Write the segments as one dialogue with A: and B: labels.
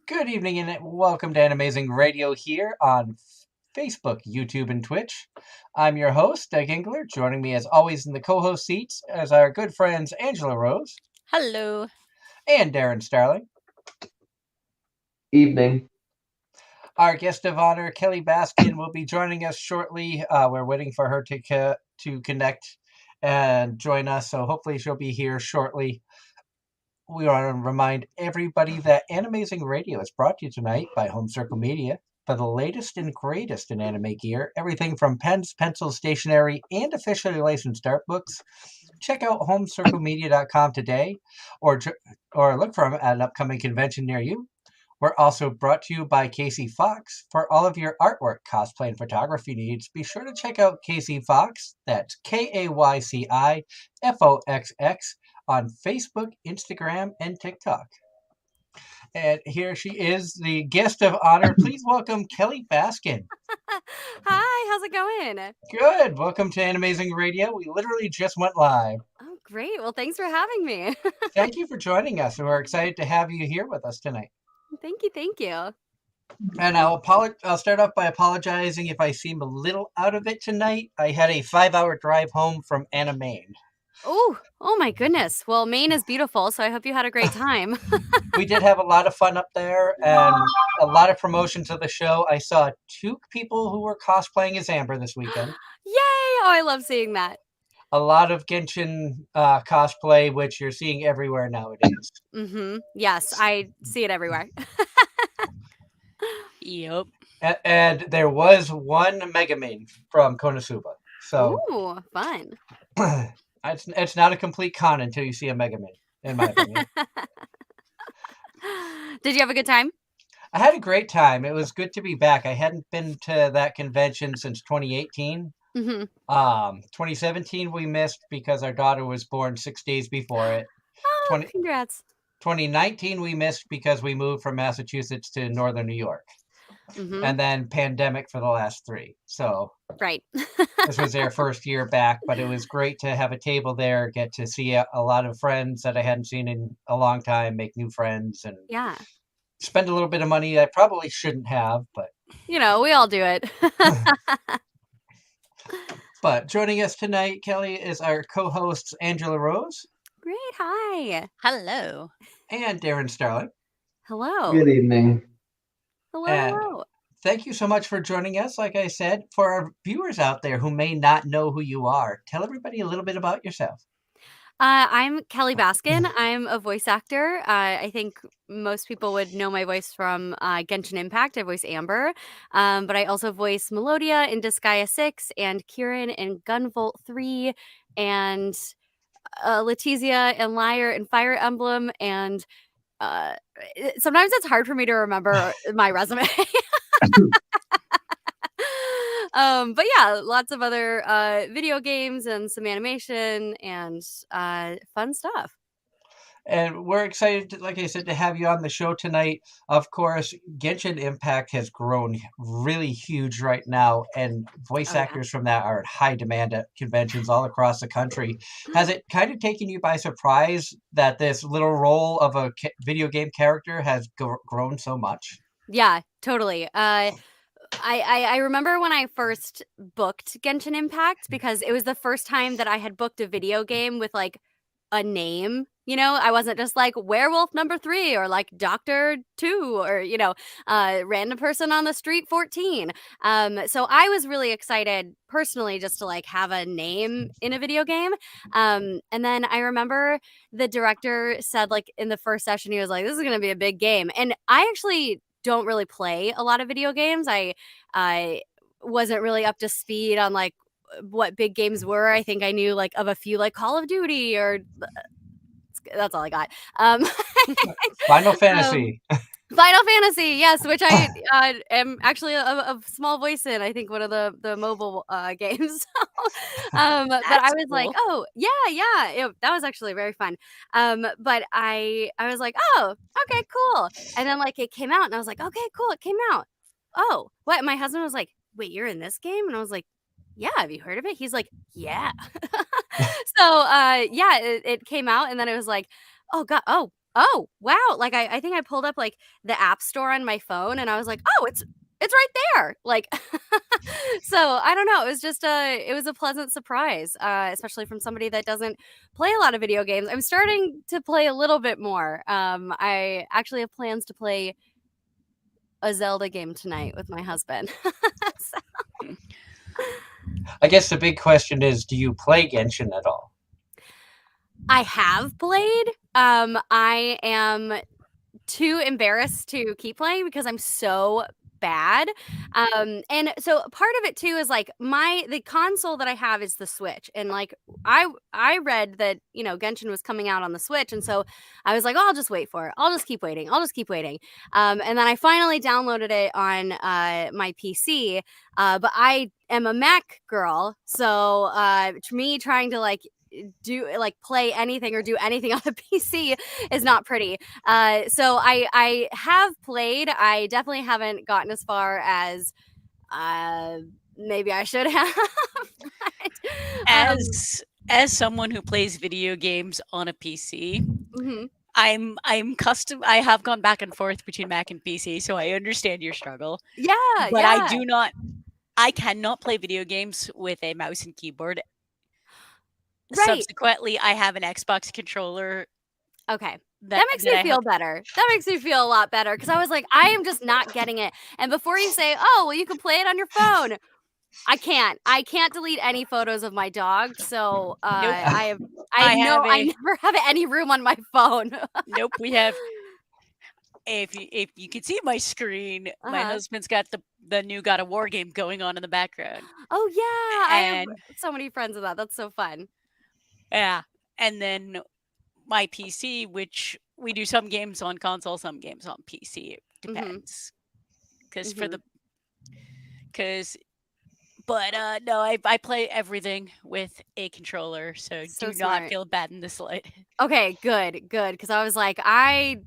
A: Good evening and welcome to Anime-Zing Radio here on Facebook, YouTube, and Twitch. I'm your host, Doug Engler. Joining me as always in the co-host seats as our good friends Angela Rose
B: Hello.
A: and Darren Starling.
C: Evening.
A: Our guest of honor, Kelly Baskin, will be joining us shortly. We're waiting for her to connect and join us, so hopefully she'll be here shortly. We want to remind everybody that Anime-Zing Radio is brought to you tonight by Home Circle Media for the latest and greatest in anime gear. Everything from pens, pencils, stationery, and officially licensed art books. Check out homecirclemedia.com today or look for them at an upcoming convention near you. We're also brought to you by Casey Fox. For all of your artwork, cosplay, and photography needs, be sure to check out Casey Fox. That's KAYCIFOXX on Facebook, Instagram, and TikTok. And here she is, the guest of honor. Please welcome Kelly Baskin.
B: Hi, how's it going?
A: Good. Welcome to Anime-Zing Radio. We literally just went live.
B: Oh, great. Well, thanks for having me.
A: Thank you for joining us, and we're excited to have you here with us tonight.
B: Thank you, thank you.
A: And I'll start off by apologizing if I seem a little out of it tonight. I had a 5-hour drive home from Anime-Maine.
B: Oh my goodness. Well, Maine is beautiful, so I hope you had a great time.
A: We did have a lot of fun up there and a lot of promotions of the show. I saw 2 people who were cosplaying as Amber this weekend.
B: Yay! Oh, I love seeing that.
A: A lot of Genshin cosplay, which you're seeing everywhere nowadays.
B: Mm-hmm. Yes, I see it everywhere.
D: Yep.
A: And there was one Megamain from Konosuba. So
B: Ooh, fun.
A: it's not a complete con until you see a Megamain, in my opinion.
B: Did you have a good time?
A: I had a great time. It was good to be back. I hadn't been to that convention since 2018.
B: Mm-hmm.
A: 2017 we missed because our daughter was born 6 days before it.
B: Oh, congrats.
A: 2019 we missed because we moved from Massachusetts to northern New York.
B: Mm-hmm.
A: And then pandemic for the last 3. So
B: right.
A: This was their first year back, but it was great to have a table there, get to see a lot of friends that I hadn't seen in a long time, make new friends, and
B: yeah,
A: spend a little bit of money I probably shouldn't have, but
B: we all do it.
A: But joining us tonight, Kelly, is our co-hosts Angela Rose.
B: Great, hi.
D: Hello.
A: And Darren Starling.
B: Hello.
C: Good evening.
B: Hello.
A: Thank you so much for joining us. Like I said, for our viewers out there who may not know who you are, tell everybody a little bit about yourself.
B: I'm Kelly Baskin. I'm a voice actor. I think most people would know my voice from Genshin Impact. I voice Amber. But I also voice Melodia in Disgaea 6 and Kieran in Gunvolt 3 and Letizia and Lyre in Fire Emblem. And sometimes it's hard for me to remember my resume. But yeah, lots of other video games and some animation and fun stuff.
A: And we're excited, like I said, to have you on the show tonight. Of course, Genshin Impact has grown really huge right now, and voice actors from that are in high demand at conventions all across the country. Has it kind of taken you by surprise that this little role of a video game character has grown so much?
B: Yeah, totally. I remember when I first booked Genshin Impact because it was the first time that I had booked a video game with like a name. I wasn't just like Werewolf number 3 or like Doctor 2 or, random person on the street 14. So I was really excited personally just to like have a name in a video game. And then I remember the director said like in the first session, he was like, this is going to be a big game. And I actually don't really play a lot of video games. I wasn't really up to speed on like what big games were. I think I knew like of a few like Call of Duty or that's all I got.
A: Final Fantasy.
B: Final Fantasy, yes, which I am actually a small voice in. I think one of the mobile games. But I was like, oh yeah, that was actually very fun. But I was like, oh, okay, cool. And then like it came out, and I was like, okay, cool, it came out. Oh, what? My husband was like, wait, you're in this game? And I was like, yeah, have you heard of it? He's like, yeah. So yeah, it came out, and then it was like, oh god, Oh, wow. Like I think I pulled up like the app store on my phone and I was like, "Oh, it's right there." Like so I don't know. It was just it was a pleasant surprise, especially from somebody that doesn't play a lot of video games. I'm starting to play a little bit more. I actually have plans to play a Zelda game tonight with my husband. So,
A: I guess the big question is, do you play Genshin at all?
B: I have played. I am too embarrassed to keep playing because I'm so bad. And so part of it too is like the console that I have is the Switch. And like I read that, Genshin was coming out on the Switch. And so I was like, oh, I'll just wait for it. I'll just keep waiting. I'll just keep waiting. And then I finally downloaded it on my PC. But I am a Mac girl. So me trying to play anything or do anything on a PC is not pretty. So I have played. I definitely haven't gotten as far as uh, maybe I should have. But,
C: As someone who plays video games on a PC,
B: mhm.
C: I'm custom. I have gone back and forth between Mac and PC, so I understand your struggle.
B: Yeah,
C: But
B: yeah.
C: I cannot play video games with a mouse and keyboard.
B: Right.
C: Subsequently, I have an Xbox controller
B: Okay. That makes me
C: I
B: feel
C: hook.
B: better. That makes me feel a lot better because I was like, I am just not getting it. And before you say, oh, well, you can play it on your phone, I can't. I can't delete any photos of my dog. So
C: Nope.
B: I have
C: I have
B: I
C: a
B: never have any room on my phone.
C: nope. We have if you can see my screen, my
B: Uh-huh.
C: husband's got the new God of War game going on in the background,
B: Oh yeah, I have
C: and
B: so many friends of that. That's so fun.
C: yeah, and then my PC, which we do some games on console, some games on PC. It
B: Mhm.
C: depends, because for
B: Mhm.
C: the because but no, I play everything with a controller, so
B: So
C: do not
B: smart.
C: feel bad in the slightest.
B: Okay, good. Because I was like, I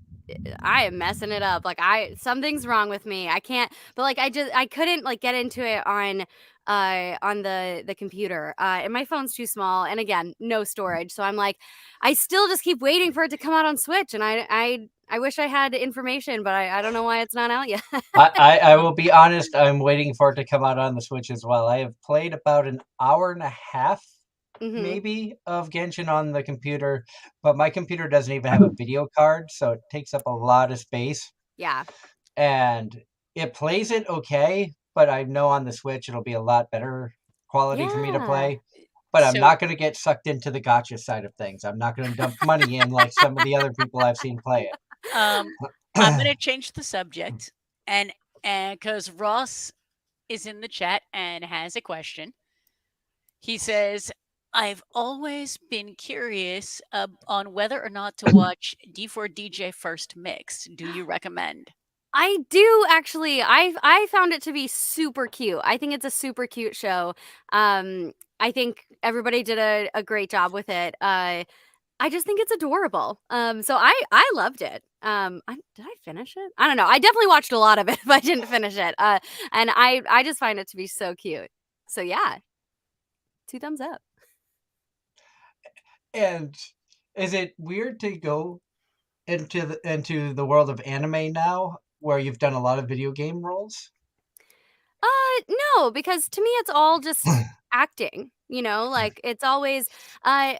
B: am messing it up. Like something's wrong with me. I can't. But like I couldn't like get into it on the computer. And my phone's too small. And again, no storage. So I'm like, I still just keep waiting for it to come out on Switch. And I wish I had information, but I don't know why it's not out yet.
A: I will be honest, I'm waiting for it to come out on the Switch as well. I have played about an hour and a half,
B: Mhm.
A: maybe, of Genshin on the computer, but my computer doesn't even have a video card, so it takes up a lot of space.
B: Yeah.
A: And it plays it okay, but I know on the Switch it'll be a lot better quality for me to
B: Yeah.
A: play. But I'm
C: So
A: not going to get sucked into the gotcha side of things. I'm not going to dump money in like some of the other people I've seen play
C: um, I'm
A: it.
C: gonna change the subject, and because Ross is in the chat and has a question. He says, I've always been curious on whether or not to watch D4DJ First Mix. Do you recommend?
B: I do actually. I found it to be super cute. I think it's a super cute show. I think everybody did a great job with it. I just think it's adorable. So I loved it. Did I finish it? I don't know. I definitely watched a lot of it, but I didn't finish it. And I just find it to be so cute. So yeah, 2 thumbs up.
A: And is it weird to go into the world of anime now, where you've done a lot of video game roles?
B: No, because to me it's all just acting, like it's always I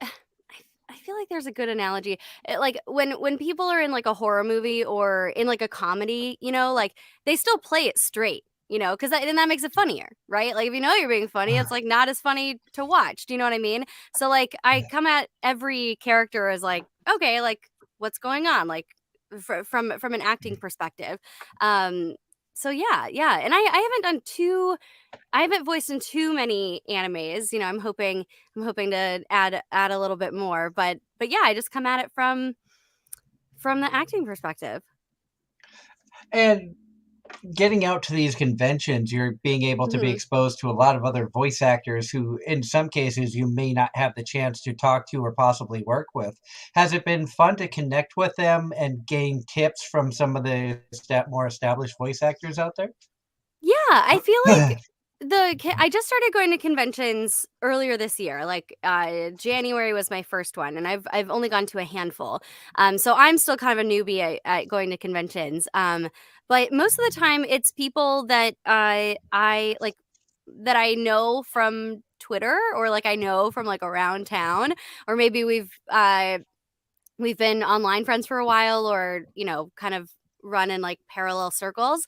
B: feel like there's a good analogy. Like when people are in like a horror movie or in like a comedy, like they still play it straight, because then that makes it funnier, right? Like if you know you're being funny, it's like not as funny to watch. Do you know what I mean? So like I come at every character as like, okay, like what's going on, like from an acting perspective. Um, so yeah, and I haven't voiced in too many animes. I'm hoping to add a little bit more, but yeah, I just come at it from the acting perspective.
A: And getting out to these conventions, you're being able to be
B: Mhm.
A: exposed to a lot of other voice actors who, in some cases, you may not have the chance to talk to or possibly work with. Has it been fun to connect with them and gain tips from some of the more established voice actors out there?
B: Yeah, I feel like I just started going to conventions earlier this year. Like January was my first one, and I've only gone to a handful. So I'm still kind of a newbie at going to conventions. But most of the time, it's people that I like that I know from Twitter, or like I know from like around town, or maybe we've been online friends for a while, or kind of run in like parallel circles.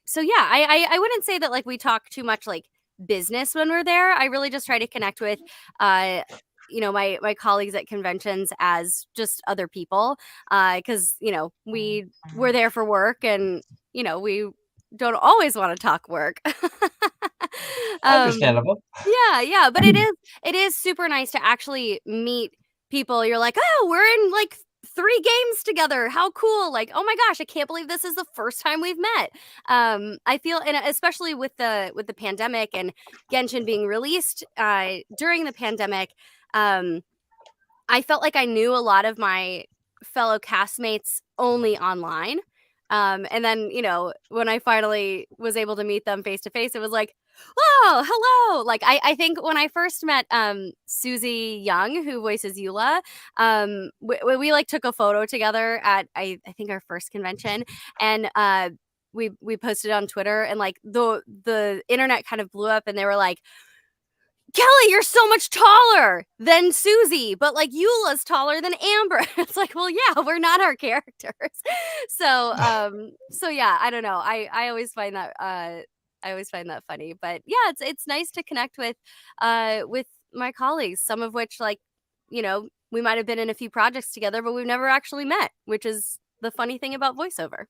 B: So yeah, I wouldn't say that like we talk too much like business when we're there. I really just try to connect with my colleagues at conventions as just other people, because we're there for work, and we don't always want to talk work. um
A: Understandable.
B: yeah, but it is super nice to actually meet people. You're like, "Oh, we're in like 3 games together. How cool." Like, "Oh my gosh, I can't believe this is the first time we've met." I feel, and especially with the pandemic and Genshin being released during the pandemic, um I felt like I knew a lot of my fellow castmates only online. And then, when I finally was able to meet them face to face, it was like, "Oh, hello." Like, I think when I first met Susie Young, who voices Eula, we like took a photo together at I think our first convention, and we posted it on Twitter, and like the internet kind of blew up, and they were like, "Kelly, you're so much taller than Susie, but like Eula's taller than Amber." It's like, well, yeah, we're not our characters. So yeah, I don't know. I always find that funny. But yeah, it's nice to connect with my colleagues, some of which, like, we might have been in a few projects together, but we've never actually met, which is the funny thing about voiceover.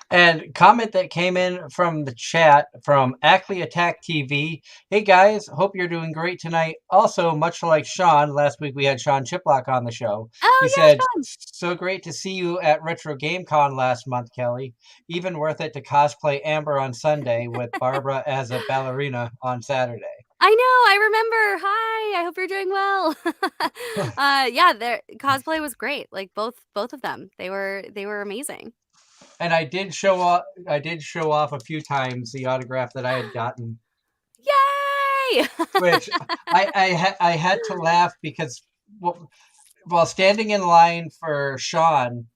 A: And comment that came in from the chat from Ackley Attack TV. Hey guys, hope you're doing great tonight. Also, much like Sean, last week we had Sean Chiplock on the show.
B: Oh
A: He
B: yeah,
A: said,
B: Sean.
A: so great to see you at Retro Game Con last month, Kelly. Even worth it to cosplay Amber on Sunday with Barbara as a ballerina on Saturday.
B: I know, I remember. Hi, I hope you're doing well. Yeah, their cosplay was great. Like both of them. They were amazing.
A: And I did show off a few times the autograph that I had gotten,
B: Yay!
A: which I had to laugh because while standing in line for Sean,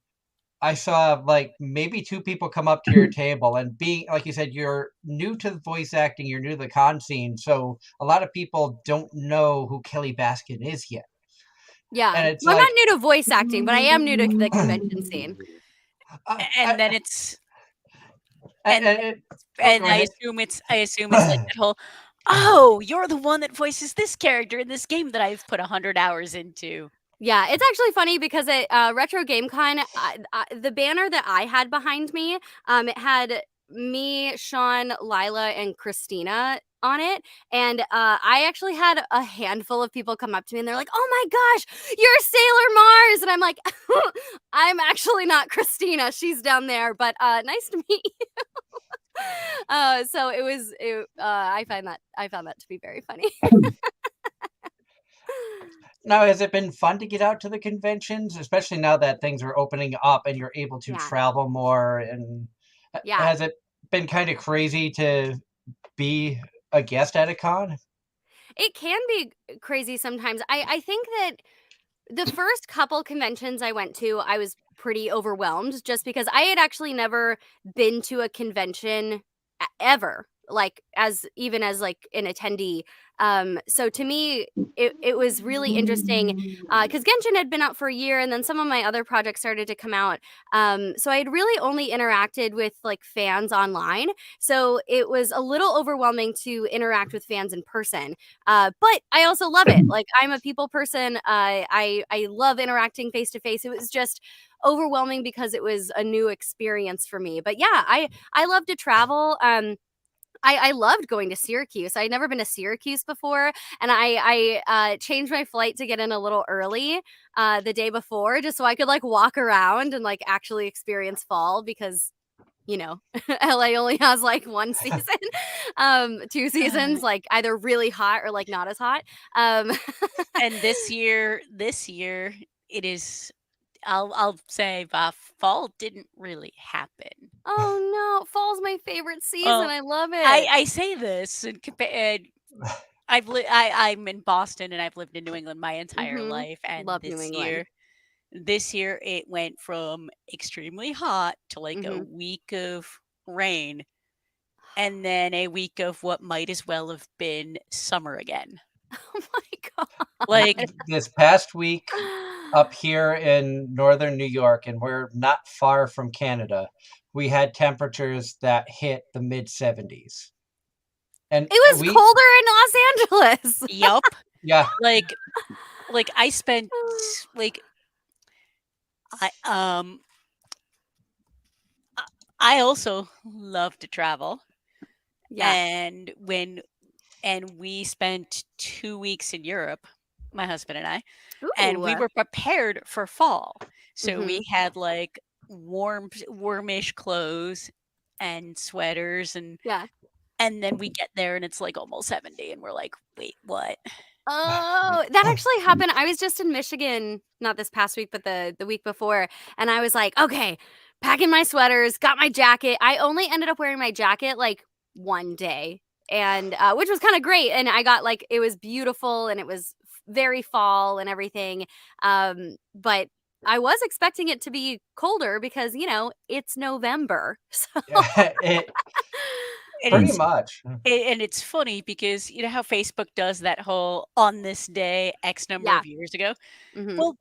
A: I saw like maybe 2 people come up to your table, and being like you said, you're new to the voice acting, you're new to the con scene, so a lot of people don't know who Kelly Baskin is yet.
B: Yeah.
A: And it's
B: Well, I'm not
A: like
B: new to voice acting, but I am new to the convention scene.
A: I,
C: And
A: I,
C: then it's
A: and,
C: and
A: oh,
C: and
A: go ahead.
C: I assume it's like that whole, "Oh, you're the one that voices this character in this game that I've put 100 hours into."
B: Yeah, it's actually funny because at Retro GameCon, the banner that I had behind me, it had me, Sean, Lila, and Christina on it, and I actually had a handful of people come up to me, and they're like, "Oh my gosh, you're Sailor Mars," and I'm like, "I'm actually not Christina. She's down there, but nice to meet you." So I found that to be very funny.
A: Now, has it been fun to get out to the conventions, especially now that things are opening up and you're able to
B: Yeah,
A: travel more? And
B: yeah.
A: has it been kind of crazy to be a guest at a con?
B: It can be crazy sometimes. I think that the first couple conventions I went to, I was pretty overwhelmed, just because I had actually never been to a convention ever, like as like an attendee. So to me, it was really interesting, because Genshin had been out for a year, and then some of my other projects started to come out. So I had really only interacted with like fans online. So it was a little overwhelming to interact with fans in person. But I also love it. Like, I'm a people person. I love interacting face to face. It was just overwhelming because it was a new experience for me. But yeah, I love to travel. I loved going to Syracuse. I'd never been to Syracuse before, and I changed my flight to get in a little early the day before, just so I could like walk around and like actually experience fall, because LA only has like one season, 2 seasons, like either really hot or like not as hot. Um,
C: And this year it is I'll say fall didn't really happen.
B: Oh no, fall's my favorite season.
C: Well,
B: I love
C: I
B: it.
C: I say this and I'm in Boston and I've lived in New England my entire
B: Mhm.
C: life, and
B: Love New England.
C: this year it went from extremely hot to like a
B: Mhm.
C: week of rain and then a week of what might as well have been summer again.
B: Oh my
C: Like,
A: This past week up here in northern New York, and we're not far from Canada, we had temperatures that hit the mid 70s. And
B: It was
A: we,
B: colder in Los Angeles.
C: yup.
A: yeah,
C: Like I spent like I I I also love to travel,
B: Yeah.
C: and we spent 2 weeks in Europe, my husband and I, and we
B: Ooh.
C: were prepared for fall. So we
B: Mhm.
C: had, like, warmish clothes and sweaters,
B: Yeah.
C: and then we get there and it's, like, almost 70, and we're like, "Wait, what?"
B: Oh, that actually happened. I was just in Michigan, not this past week, but the week before, and I was like, "Okay, packing my sweaters, got my jacket." I only ended up wearing my jacket like one day, and which was kind of great. And I got like it was beautiful, and it was very fall and everything. But I was expecting it to be colder because it's November. So
A: it
C: And
A: pretty
C: it's
A: much.
C: and it's funny because you know how Facebook does that whole "on this day, X number
B: yeah.
C: of years ago"?
B: Hmm.
C: Well,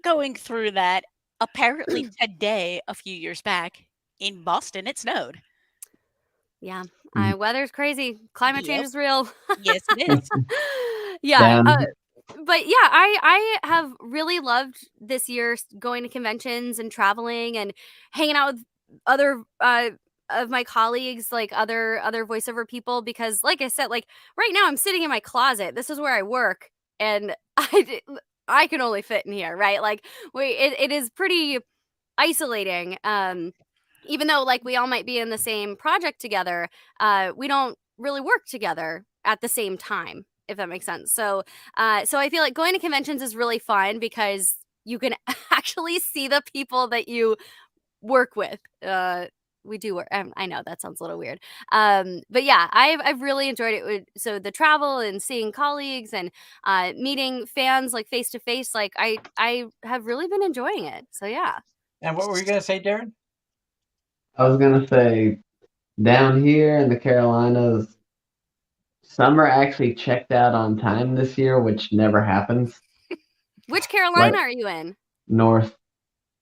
C: going through that, apparently today, a few years back, in Boston, it snowed.
B: Yeah,
D: Mhm.
B: weather's crazy. Climate change
C: Yep.
B: is real.
C: Yes, it is.
B: Yeah,
D: Down.
B: but yeah, I have really loved this year going to conventions and traveling and hanging out with other of my colleagues, like other voiceover people, because like I said, like right now I'm sitting in my closet. This is where I work, and I can only fit in here, right? Like it is pretty isolating. Even though like we all might be in the same project together, we don't really work together at the same time, if that makes sense. So I feel like going to conventions is really fun because you can actually see the people that you work with. We do work. I know that sounds a little weird, but yeah, I've really enjoyed it. So the travel and seeing colleagues and meeting fans like face to face, like I have really been enjoying it. So yeah.
A: And what were you going to say, Darren?
D: I was gonna say down here in the Carolinas, summer actually checked out on time this year, which never happens.
B: Which
D: Like
B: Carolina are you in?
D: north.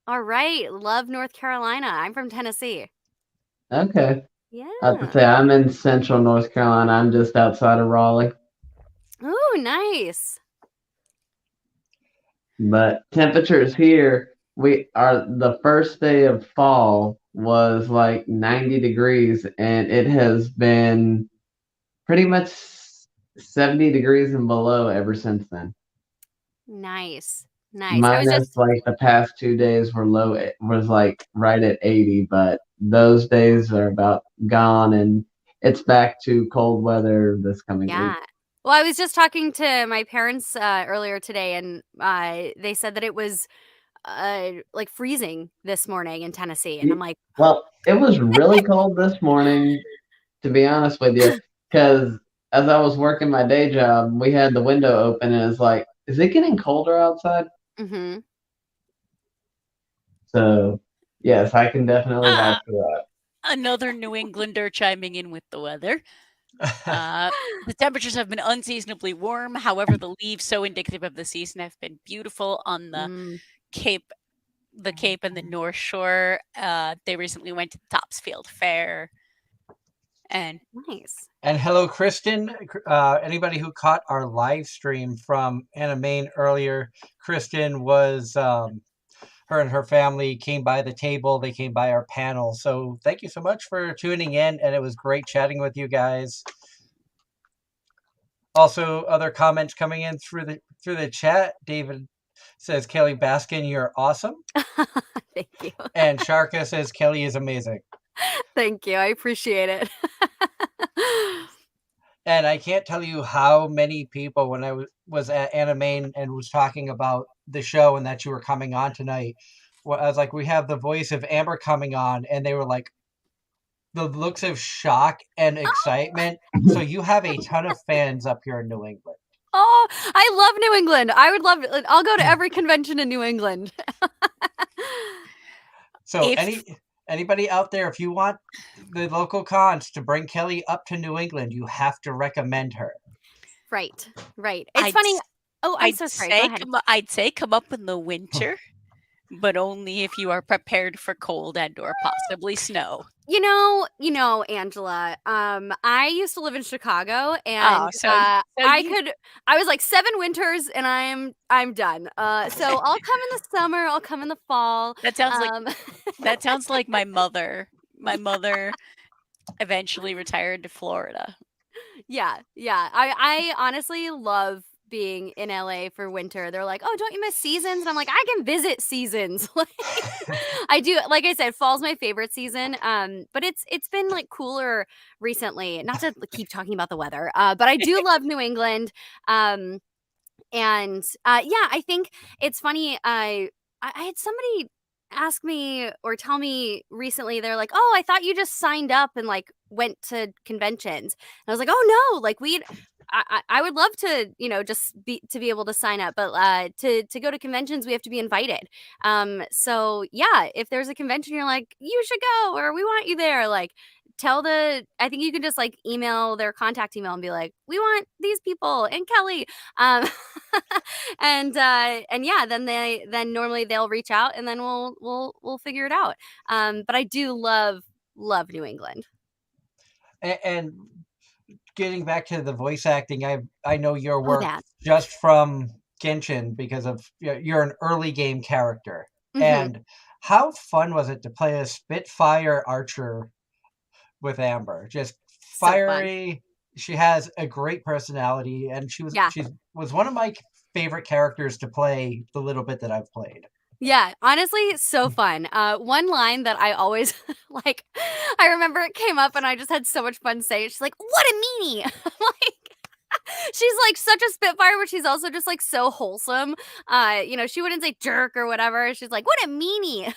B: All right, love North Carolina. I'm from Tennessee.
D: Okay. I have to
B: Yeah.
D: say I'm in central North Carolina. I'm just outside of Raleigh.
B: Ooh, nice.
D: But temperatures here, we are the first day of fall was like 90 degrees, and it has been pretty much 70 degrees and below ever since then.
B: Nice. Nice. I was
D: Minus
B: just
D: like the past 2 days were low, it was like right at 80, but those days are about gone, and it's back to cold weather this coming
B: yeah.
D: week.
B: Well, I was just talking to my parents earlier today, and they said that it was like freezing this morning in Tennessee, and I'm like,
D: Well, it was really cold this morning, to be honest with you, because as I was working my day job, we had the window open, and it's like, is it getting colder outside?
B: mm-hmm.
D: So, yes, I can definitely
C: Uh,
D: vouch for that.
C: Another New Englander chiming in with the weather. Uh, the temperatures have been unseasonably warm. However, the leaves, so indicative of the season, have been beautiful on
B: Mm,
C: Cape, the Cape and the North Shore. They recently went to the Topsfield Fair, and
B: nice.
A: And hello, Kristen. Anybody who caught our live stream from Anime earlier, Kristen was her and her family came by the table. They came by our panel. So thank you so much for tuning in, and it was great chatting with you guys. Also, other comments coming in through the chat. David says, "Kelly Baskin, you're awesome,"
B: Thank you.
A: and Sharka says, "Kelly is amazing."
B: Thank you. I appreciate it.
A: And I can't tell you how many people, when I was at Anime and was talking about the show and that you were coming on tonight, I was like, we have the voice of Amber coming on, and they were like, the looks of shock and excitement. So you have a ton of fans up here in New England.
B: Oh, I love New England. I would love it. I'll go to every convention in New England.
A: So
C: If
A: anybody out there, if you want the local cons to bring Kelly up to New England, you have to recommend her.
B: Right. It's
C: I'd
B: funny.
C: s-
B: Oh, I'm so sorry. Go ahead.
C: I'd say come up in the winter, but only if you are prepared for cold and or possibly snow.
B: You know, Angela, I used to live in Chicago and
C: So
B: I
C: you,
B: was like 7 winters and I'm done. So I'll come in the summer, I'll come in the fall.
C: that sounds like
B: Um
C: that sounds like my mother. My mother eventually retired to Florida.
B: Yeah. I honestly love being in LA for winter. They're like, "Oh, don't you miss seasons?" And I'm like, "I can visit seasons." Like I do. Like I said, fall's my favorite season. But it's been like cooler recently. Not to keep talking about the weather. But I do love New England. And yeah, I think it's funny. I had somebody ask me or tell me recently, they're like, "Oh, I thought you just signed up and like went to conventions." And I was like, "Oh no, like I would love to, just be able to sign up, but to go to conventions, we have to be invited. So yeah, if there's a convention, you're like, you should go, or we want you there, like I think you can just like email their contact email and be like, we want these people and Kelly. Um, and yeah, then normally they'll reach out and then we'll figure it out. But I do love New England.
A: And getting back to the voice acting, I know your
B: Oh,
A: work
B: that.
A: just from Genshin because of you're an early game character.
B: Mhm.
A: And how fun was it to play a Spitfire archer with Amber? Just
B: So fun.
A: fiery. She has a great personality, and she
B: Yeah.
A: was one of my favorite characters to play the little bit that I've played.
B: Yeah, honestly, so fun. One line that I always like, I remember it came up and I just had so much fun saying it. She's like, "What a meanie!" Like, she's like such a spitfire, but she's also just like so wholesome. She wouldn't say jerk or whatever. She's like, "What a meanie!"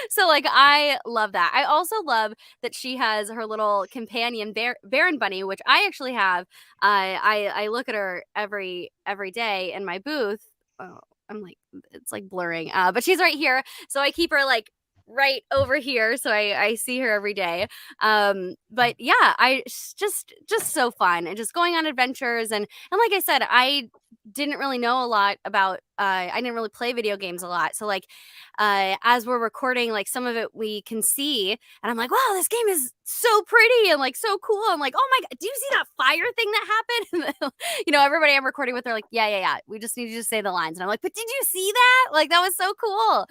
B: So like, I love that. I also love that she has her little companion Baron Bunny, which I actually have. I look at her every day in my booth. Oh, I'm like, it's like blurring. But she's right here, so I keep her like right over here, so I see her every day. But yeah, just so fun and just going on adventures and like I said, I didn't really know a lot about. I didn't really play video games a lot, so like as we're recording, like some of it we can see, and I'm like, wow, this game is so pretty and like so cool. I'm like, oh my god, do you see that fire thing that happened? Everybody I'm recording with, they're like, yeah. We just need you to say the lines, and I'm like, but did you see that? Like that was so cool.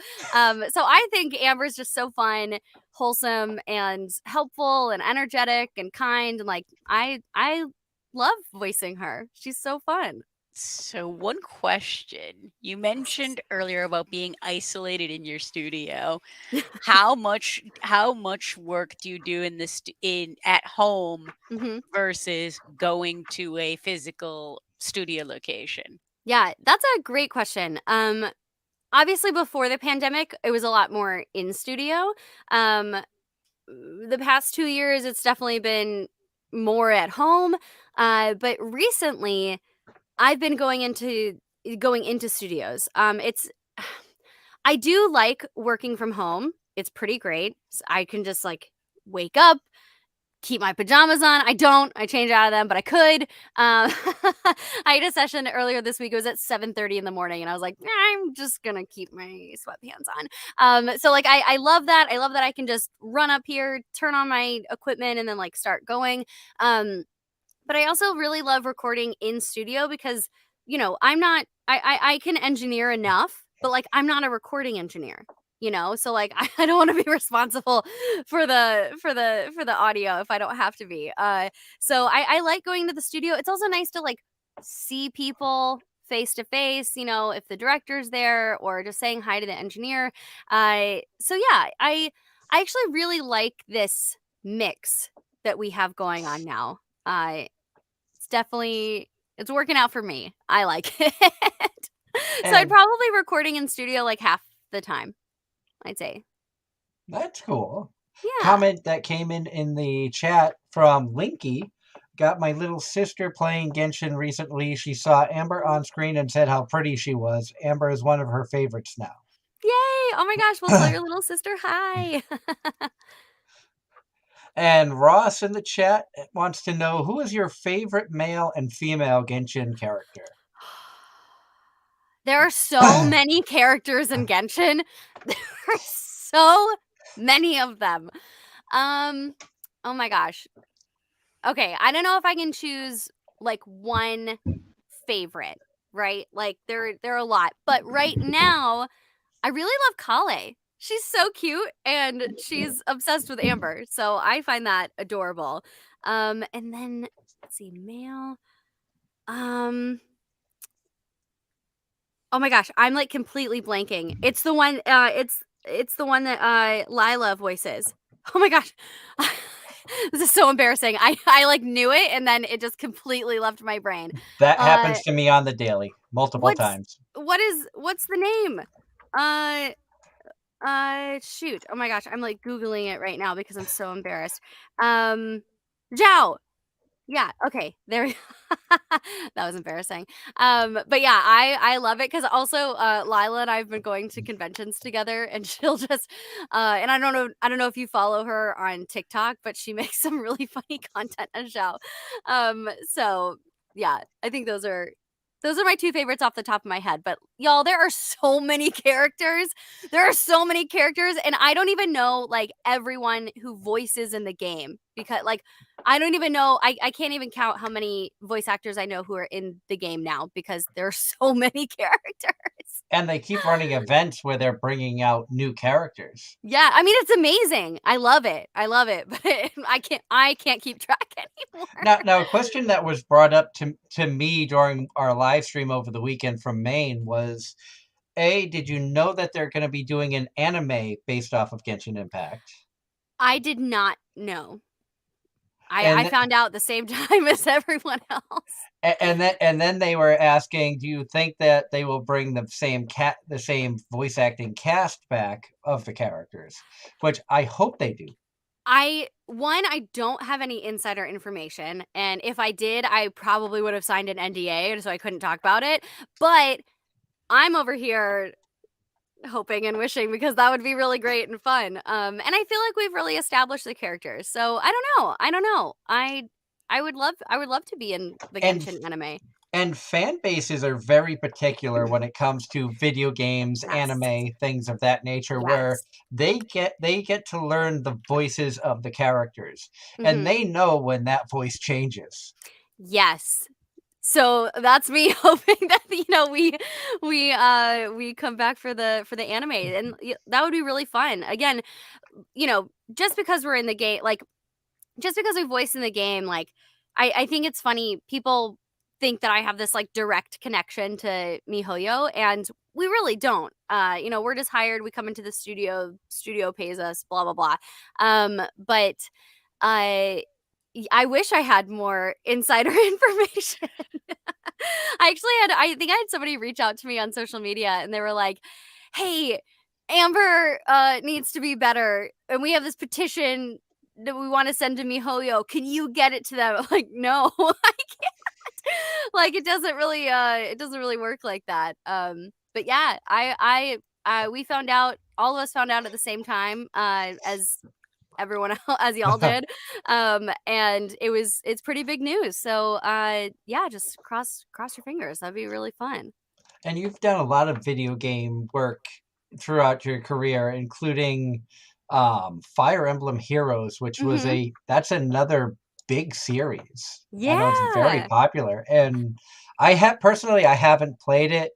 B: So I think Amber's just so fun, wholesome, and helpful, and energetic, and kind, and like I love voicing her. She's so fun.
C: So one question. You mentioned earlier about being isolated in your studio. How much work do you do in at home
B: Mm-hmm.
C: versus going to a physical studio location?
B: Yeah, that's a great question. Obviously before the pandemic, it was a lot more in studio. The past 2 years, it's definitely been more at home. But recently, I've been going into studios. I do like working from home. It's pretty great. I can just like wake up, keep my pajamas on. I don't. I change out of them, but I could. I had a session earlier this week. It was at 7:30 in the morning, and I was like, I'm just gonna keep my sweatpants on. So like, I love that. I love that I can just run up here, turn on my equipment, and then like start going. But I also really love recording in studio because I'm not. I can engineer enough, but like I'm not a recording engineer. So like I don't want to be responsible for the audio if I don't have to be. So I like going to the studio. It's also nice to like see people face to face, if the director's there or just saying hi to the engineer. So yeah, I actually really like this mix that we have going on now. It's working out for me. I like it. So I'd
A: And
B: probably recording in studio like half the time, I'd say.
A: That's cool.
B: Yeah.
A: Comment that came in the chat from Linky. Got my little sister playing Genshin recently. She saw Amber on screen and said how pretty she was. Amber is one of her favorites now.
B: Yay! Oh my gosh, we'll tell your little sister hi.
A: And Ross in the chat wants to know, who is your favorite male and female Genshin character?
B: There are so many characters in Genshin. There are so many of them. Oh my gosh. Okay, I don't know if I can choose like one favorite, right? Like there are a lot. But right now, I really love Kale. She's so cute and she's obsessed with Amber. So I find that adorable. And then let's see, male. Oh my gosh, I'm like completely blanking. It's the one it's the one that Lila voices. Oh my gosh. This is so embarrassing. I like knew it and then it just completely left my brain.
A: That
B: Uh
A: happens to me on the daily, multiple times.
B: what's the name? Shoot. Oh my gosh, I'm like Googling it right now because I'm so embarrassed. Zhao. Yeah, okay. There that was embarrassing. But yeah, I love it because also Lila and I have been going to conventions together and she'll just and I don't know if you follow her on TikTok, but she makes some really funny content as Zhao. So yeah, I think those are my two favorites off the top of my head. But y'all, there are so many characters. There are so many characters, and I don't even know like everyone who voices in the game because like I don't even know. I can't even count how many voice actors I know who are in the game now because there are so many characters.
A: And they keep running events where they're bringing out new characters.
B: Yeah, I mean it's amazing. I love it, but I can't keep track anymore.
A: Now, a question that was brought up to me during our live stream over the weekend from Maine was, did you know that they're going to be doing an anime based off of Genshin Impact?
B: I did not know.
A: And
B: I found out the same time as everyone else.
A: and then they were asking, do you think that they will bring the same voice acting cast back of the characters? Which I hope they do.
B: I don't have any insider information, and if I did, I probably would have signed an NDA, so I couldn't talk about it. But I'm over here hoping and wishing because that would be really great and fun. And I feel like we've really established the characters. So I don't know. I would love to be in the Genshin anime.
A: And fan bases are very particular when it comes to video games,
B: Yes.
A: anime, things of that nature, where they get to learn the voices of the characters, and they know when that voice changes.
B: Yes. So that's me hoping that we come back for the anime, and that would be really fun. Again, just because we're in the game, like just because we voice in the game, like I think it's funny. People think that I have this like direct connection to MiHoYo, and we really don't. We're just hired. We come into the studio pays us, blah blah blah. But I wish I had more insider information. I think I had somebody reach out to me on social media and they were like, hey, Amber needs to be better. And we have this petition that we want to send to MiHoYo. Can you get it to them? I'm like, no, I can't. Like, it doesn't really work like that. But yeah, we found out, all of us found out at the same time as everyone else, as y'all did, and it's pretty big news. So yeah, just cross your fingers. That'd be really fun.
A: And you've done a lot of video game work throughout your career, including Fire Emblem Heroes, which was that's another big series.
B: Yeah,
A: I know it's very popular, and I haven't played it,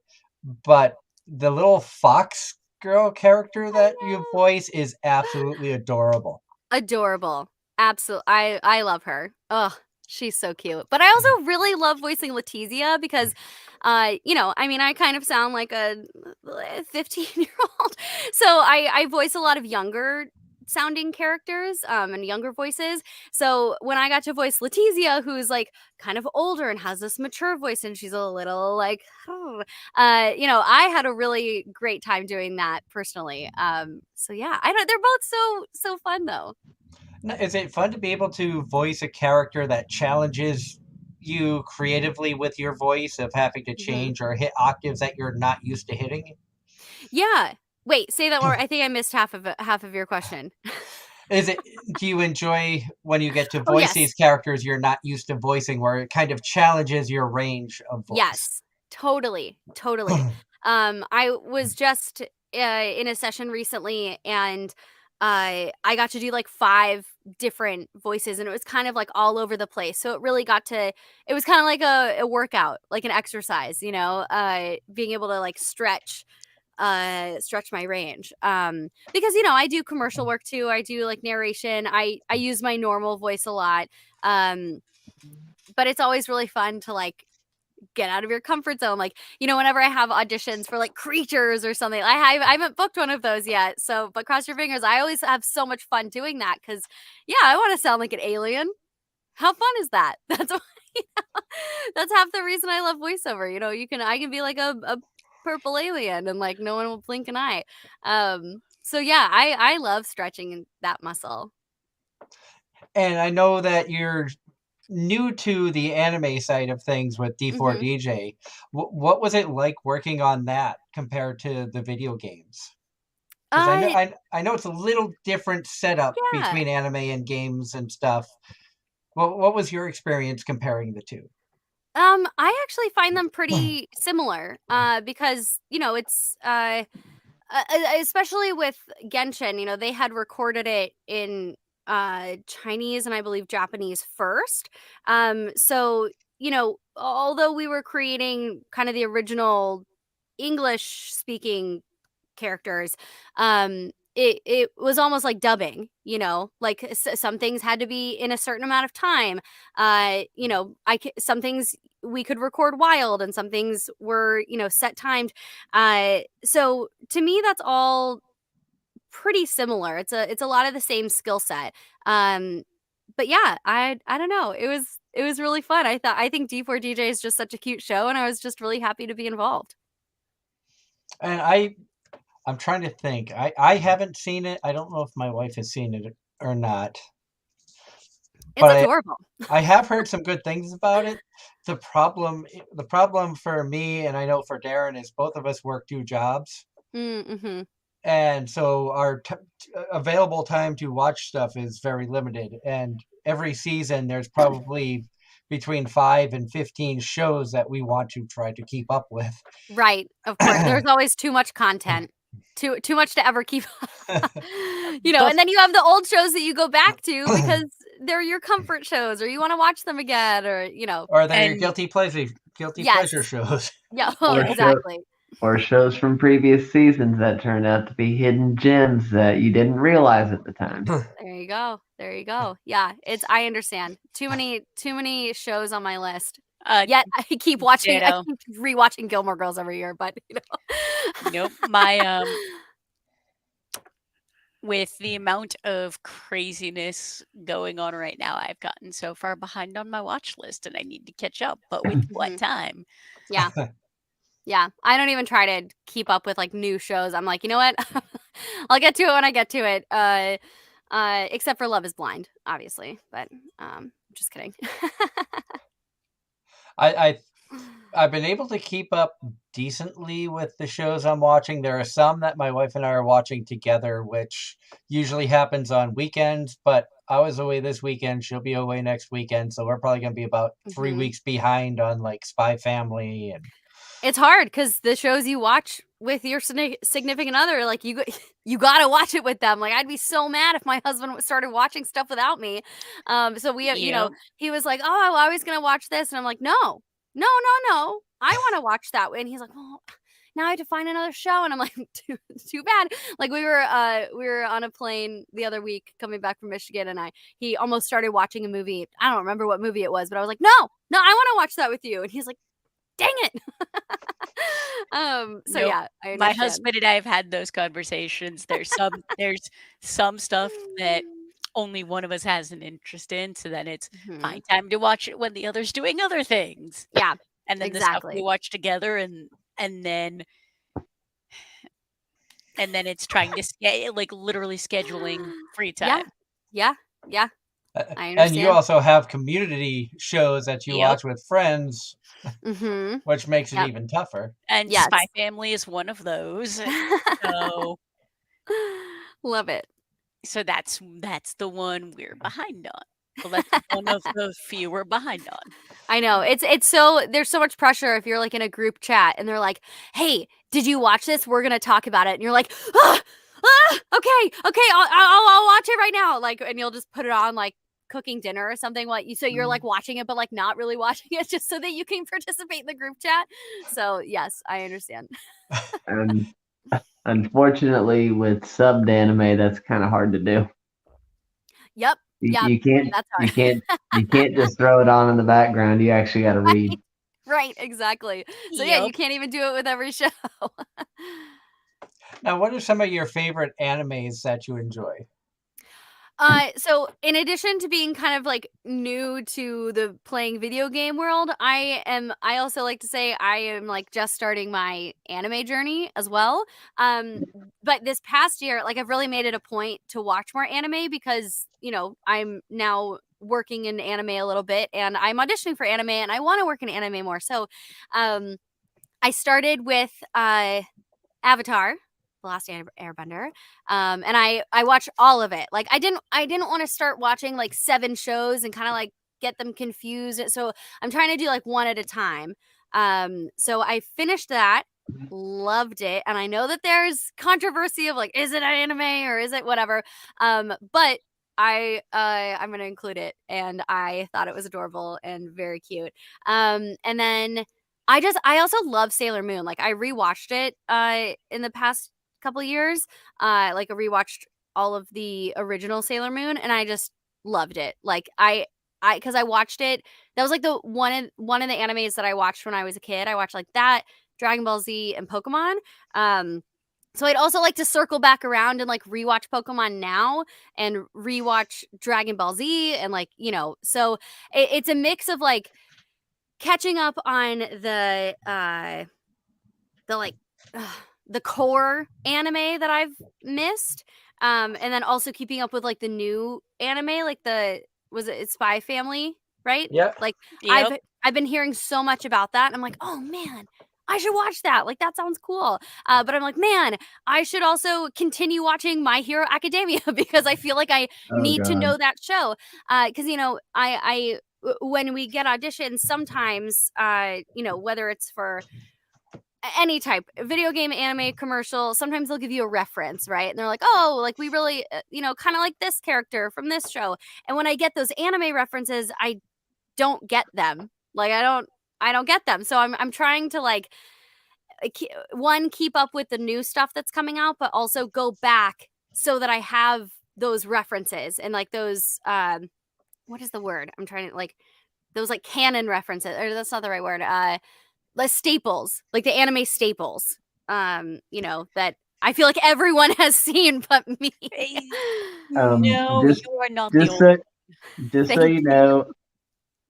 A: but the little fox girl character that you voice is absolutely adorable.
B: Absolutely. I love her. Oh, she's so cute. But I also really love voicing Letizia because I mean, I kind of sound like a 15-year-old. So I voice a lot of younger sounding characters and younger voices. So when I got to voice Letizia, who's like kind of older and has this mature voice, and she's a little like, I had a really great time doing that personally. So yeah, they're both so fun though.
A: Is it fun to be able to voice a character that challenges you creatively with your voice of having to change or hit octaves that you're not used to hitting?
B: Yeah. Wait, say that more. I think I missed half of your question.
A: Do you enjoy when you get to
B: Oh,
A: voice
B: yes.
A: these characters you're not used to voicing, where it kind of challenges your range of voice?
B: Yes, totally. I was just in a session recently, and I got to do like 5 different voices, and it was kind of like all over the place. So it really it was kind of like a workout, like an exercise, being able to like stretch my range. Because I do commercial work too. I do like narration. I use my normal voice a lot. But it's always really fun to like get out of your comfort zone. Like, whenever I have auditions for like creatures or something, I haven't booked one of those yet. So, but cross your fingers. I always have so much fun doing that because, yeah, I want to sound like an alien. How fun is that? That's why, that's half the reason I love voiceover. I can be like a purple alien and like no one will blink an eye. So yeah, I love stretching that muscle.
A: And I know that you're new to the anime side of things with D4DJ. What was it like working on that compared to the video games? Because I know it's a little different setup between anime and games and stuff. What was your experience comparing the two?
B: I actually find them pretty similar. Because it's especially with Genshin, they had recorded it in Chinese and I believe Japanese first. So although we were creating kind of the original English speaking characters, it was almost like dubbing, like some things had to be in a certain amount of time. Some things we could record wild and some things were set timed. So to me that's all pretty similar. It's a lot of the same skill set. But yeah, I don't know, it was really fun. I think D4DJ is just such a cute show, and I was just really happy to be involved.
A: And I'm trying to think. I haven't seen it. I don't know if my wife has seen it or not.
B: It's
A: But
B: adorable.
A: I have heard some good things about it. The problem for me, and I know for Darren, is both of us work 2 jobs.
B: Mm-hmm.
A: And so our available time to watch stuff is very limited. And every season, there's probably between 5 and 15 shows that we want to try to keep up with.
B: Right, of course. There's always too much content. Too much to ever keep and then you have the old shows that you go back to because they're your comfort shows, or you want to watch them again,
A: or they're your guilty pleasure shows.
B: Yeah,
D: Or
B: exactly.
D: Or shows from previous seasons that turned out to be hidden gems that you didn't realize at the time.
B: There you go. Yeah, I understand. Too many shows on my list. Yet I keep watching. I keep rewatching Gilmore Girls every year, but
C: Nope. My with the amount of craziness going on right now, I've gotten so far behind on my watch list, and I need to catch up. But with what time?
B: Yeah. Yeah, I don't even try to keep up with like new shows. I'm like, you know what? I'll get to it when I get to it. Except for Love is Blind, obviously, but just kidding.
A: I've been able to keep up decently with the shows I'm watching. There are some that my wife and I are watching together, which usually happens on weekends, but I was away this weekend. She'll be away next weekend, so we're probably going to be about 3 weeks behind on like Spy Family. And
B: it's hard because the shows you watch with your significant other, like you got to watch it with them. Like I'd be so mad if my husband started watching stuff without me. So we, he was like, "Oh, I was going to watch this," and I'm like, "No. I want to watch that." And he's like, "Well, now I have to find another show," and I'm like, too bad. Like we were on a plane the other week coming back from Michigan, and he almost started watching a movie. I don't remember what movie it was, but I was like, no, I want to watch that with you. And he's like, dang it. So
C: Nope.
B: yeah, I
C: My
B: understand.
C: husband and I have had those conversations. There's some stuff that only one of us has an interest in, so then it's
B: Mhm.
C: find time to watch it when the other's doing other things.
B: Yeah,
C: And then the stuff we
B: exactly.
C: watch together and then it's trying to like literally scheduling free
B: Yeah,
C: time.
B: yeah, yeah. I
A: And you
B: understand.
A: also have community shows that you
C: Yep.
A: watch with friends,
B: Mm-hmm.
A: which makes it
B: Yep.
A: even tougher.
C: And
B: Yes.
C: Spy Family is one of those. So
B: Love it.
C: so that's the one we're behind on. Well, that's one of the few we're behind on.
B: I know. It's so there's so much pressure if you're like in a group chat and they're like, "Hey, did you watch this? We're gonna talk about it." And you're like, okay, I'll watch it right now." Like, and you'll just put it on like cooking dinner or something. Like you, so you're like watching it, but like not really watching it, just so that you can participate in the group chat. So yes, I understand.
D: And unfortunately, with subbed anime, that's kind of hard to do.
B: Yep. Yep.
D: You can't
B: That's
D: you
B: hard.
D: can't just throw it on in the background. You actually got to read.
B: Right. Exactly. So yeah, you
C: Yep.
B: can't even do it with every show.
A: Now, what are some of your favorite animes that you enjoy?
B: So in addition to being kind of like new to the playing video game world, I also like to say I am like just starting my anime journey as well. But this past year, like I've really made it a point to watch more anime because, I'm now working in anime a little bit and I'm auditioning for anime and I want to work in anime more. So, I started with Avatar, The Last Airbender, and I watched all of it. Like I didn't want to start watching like 7 shows and kind of like get them confused. So I'm trying to do like one at a time. So I finished that, loved it, and I know that there's controversy of like, is it an anime or is it whatever? But I'm gonna include it, and I thought it was adorable and very cute. And then I also love Sailor Moon. Like I rewatched it in the past couple years. Like I rewatched all of the original Sailor Moon and I just loved it. Like because I watched it. That was like the one of the animes that I watched when I was a kid. I watched like that, Dragon Ball Z, and Pokemon. So I'd also like to circle back around and like rewatch Pokemon now and rewatch Dragon Ball Z and like, so it's a mix of like catching up on like the core anime that I've missed, and then also keeping up with like the new anime, like it's Spy Family, right?
A: Yep.
B: Like
C: Yep.
B: I've been hearing so much about that, and I'm like, oh man, I should watch that. Like that sounds cool. But I'm like, man, I should also continue watching My Hero Academia because I feel like I
D: Oh
B: need to
D: God.
B: know that show. Because when we get auditions, sometimes whether it's for any type video game, anime, commercial, sometimes they'll give you a reference, right? And they're like, oh, like we really kind of like this character from this show. And when I get those anime references, I don't get them. Like I don't get them. So I'm trying to like keep up with the new stuff that's coming out, but also go back so that I have those references and like those what is the word I'm trying to like those like canon references, or that's not the right word, like staples, like the anime staples, that I feel like everyone has seen but me.
C: No,
D: Just
C: you are not the
D: just
C: old.
D: so just so
B: Thank
D: you know,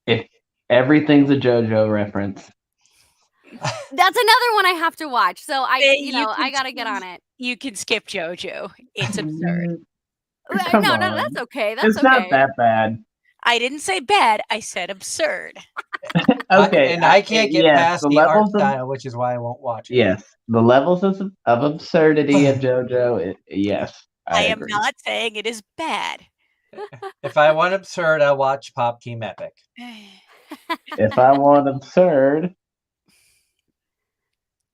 D: if everything's a JoJo reference.
B: That's another one I have to watch. So
C: You
B: I
C: can
B: gotta get on it.
C: You can skip JoJo. It's absurd.
D: Come
B: No,
D: on.
B: that's okay. That's
D: It's not
B: okay.
D: that bad.
C: I didn't say bad. I said absurd.
D: Okay,
A: I can't get
D: yes,
A: past
D: the
A: the art
D: levels of
A: style, which is why I won't watch it.
D: yes, the levels of absurdity of JoJo. Yes, I
C: I am
D: agree.
C: not saying it is bad.
A: If I want absurd, I'll watch Pop Team Epic.
D: If I want absurd,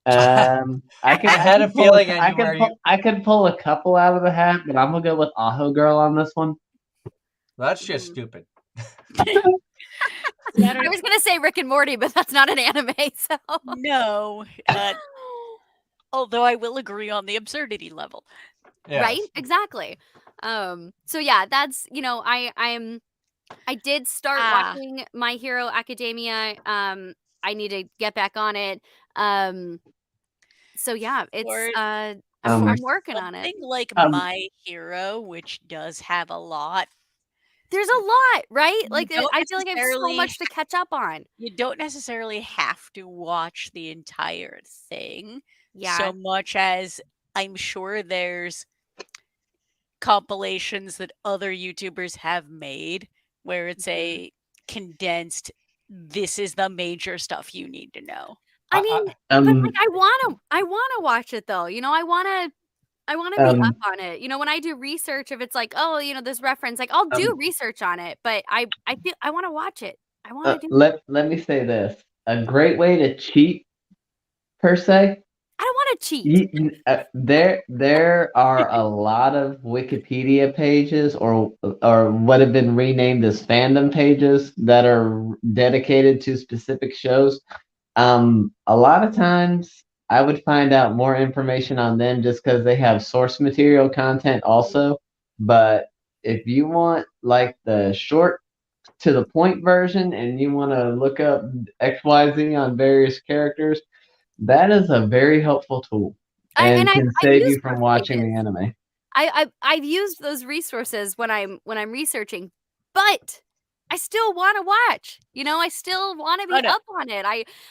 D: I could
A: I had a
D: pull a,
A: feeling I knew where you.
D: I could pull a couple out of the hat, but I'm gonna go with Aho Girl on this one.
A: That's just stupid.
B: I was gonna say Rick and Morty, but that's not an anime. So
C: No. Although I will agree on the absurdity level.
A: Yes.
B: right, exactly. So yeah, that's I did start watching My Hero Academia. I need to get back on it. So yeah, it's
C: Or
B: I'm
D: Um,
B: working on it.
C: something like
D: um,
C: My Hero, which does have a lot.
B: There's a lot, right?
C: You
B: Like
C: don't
B: I feel like I have so
C: necessarily
B: much to catch up on.
C: you don't necessarily have to watch the entire thing
B: Yeah.
C: so much as I'm sure there's compilations that other YouTubers have made where it's
B: Mhm.
C: a condensed, this is the major stuff you need to know.
B: I
A: I,
B: mean,
A: I,
B: but like
D: um,
B: I wanna watch it though. I wanna be up
D: um,
B: on it. When I do research, if it's like, oh, this reference, like I'll do
D: um,
B: research on it, but I feel I wanna watch it. I wanna do it.
D: let me say this: a great way to cheat, per se.
B: I don't wanna cheat.
D: There are a lot of Wikipedia pages or what have been renamed as fandom pages that are dedicated to specific shows. A lot of times I would find out more information on them just because they have source material content also. But if you want like the short to the point version and you want to look up XYZ on various characters, that is a very helpful tool and can
B: I've
D: save
B: used
D: you from
B: those
D: watching
B: pages.
D: the anime.
B: I've used those resources when I'm researching, but I still wanna watch, I still wanna
C: Oh
B: be
C: no,
B: up on it.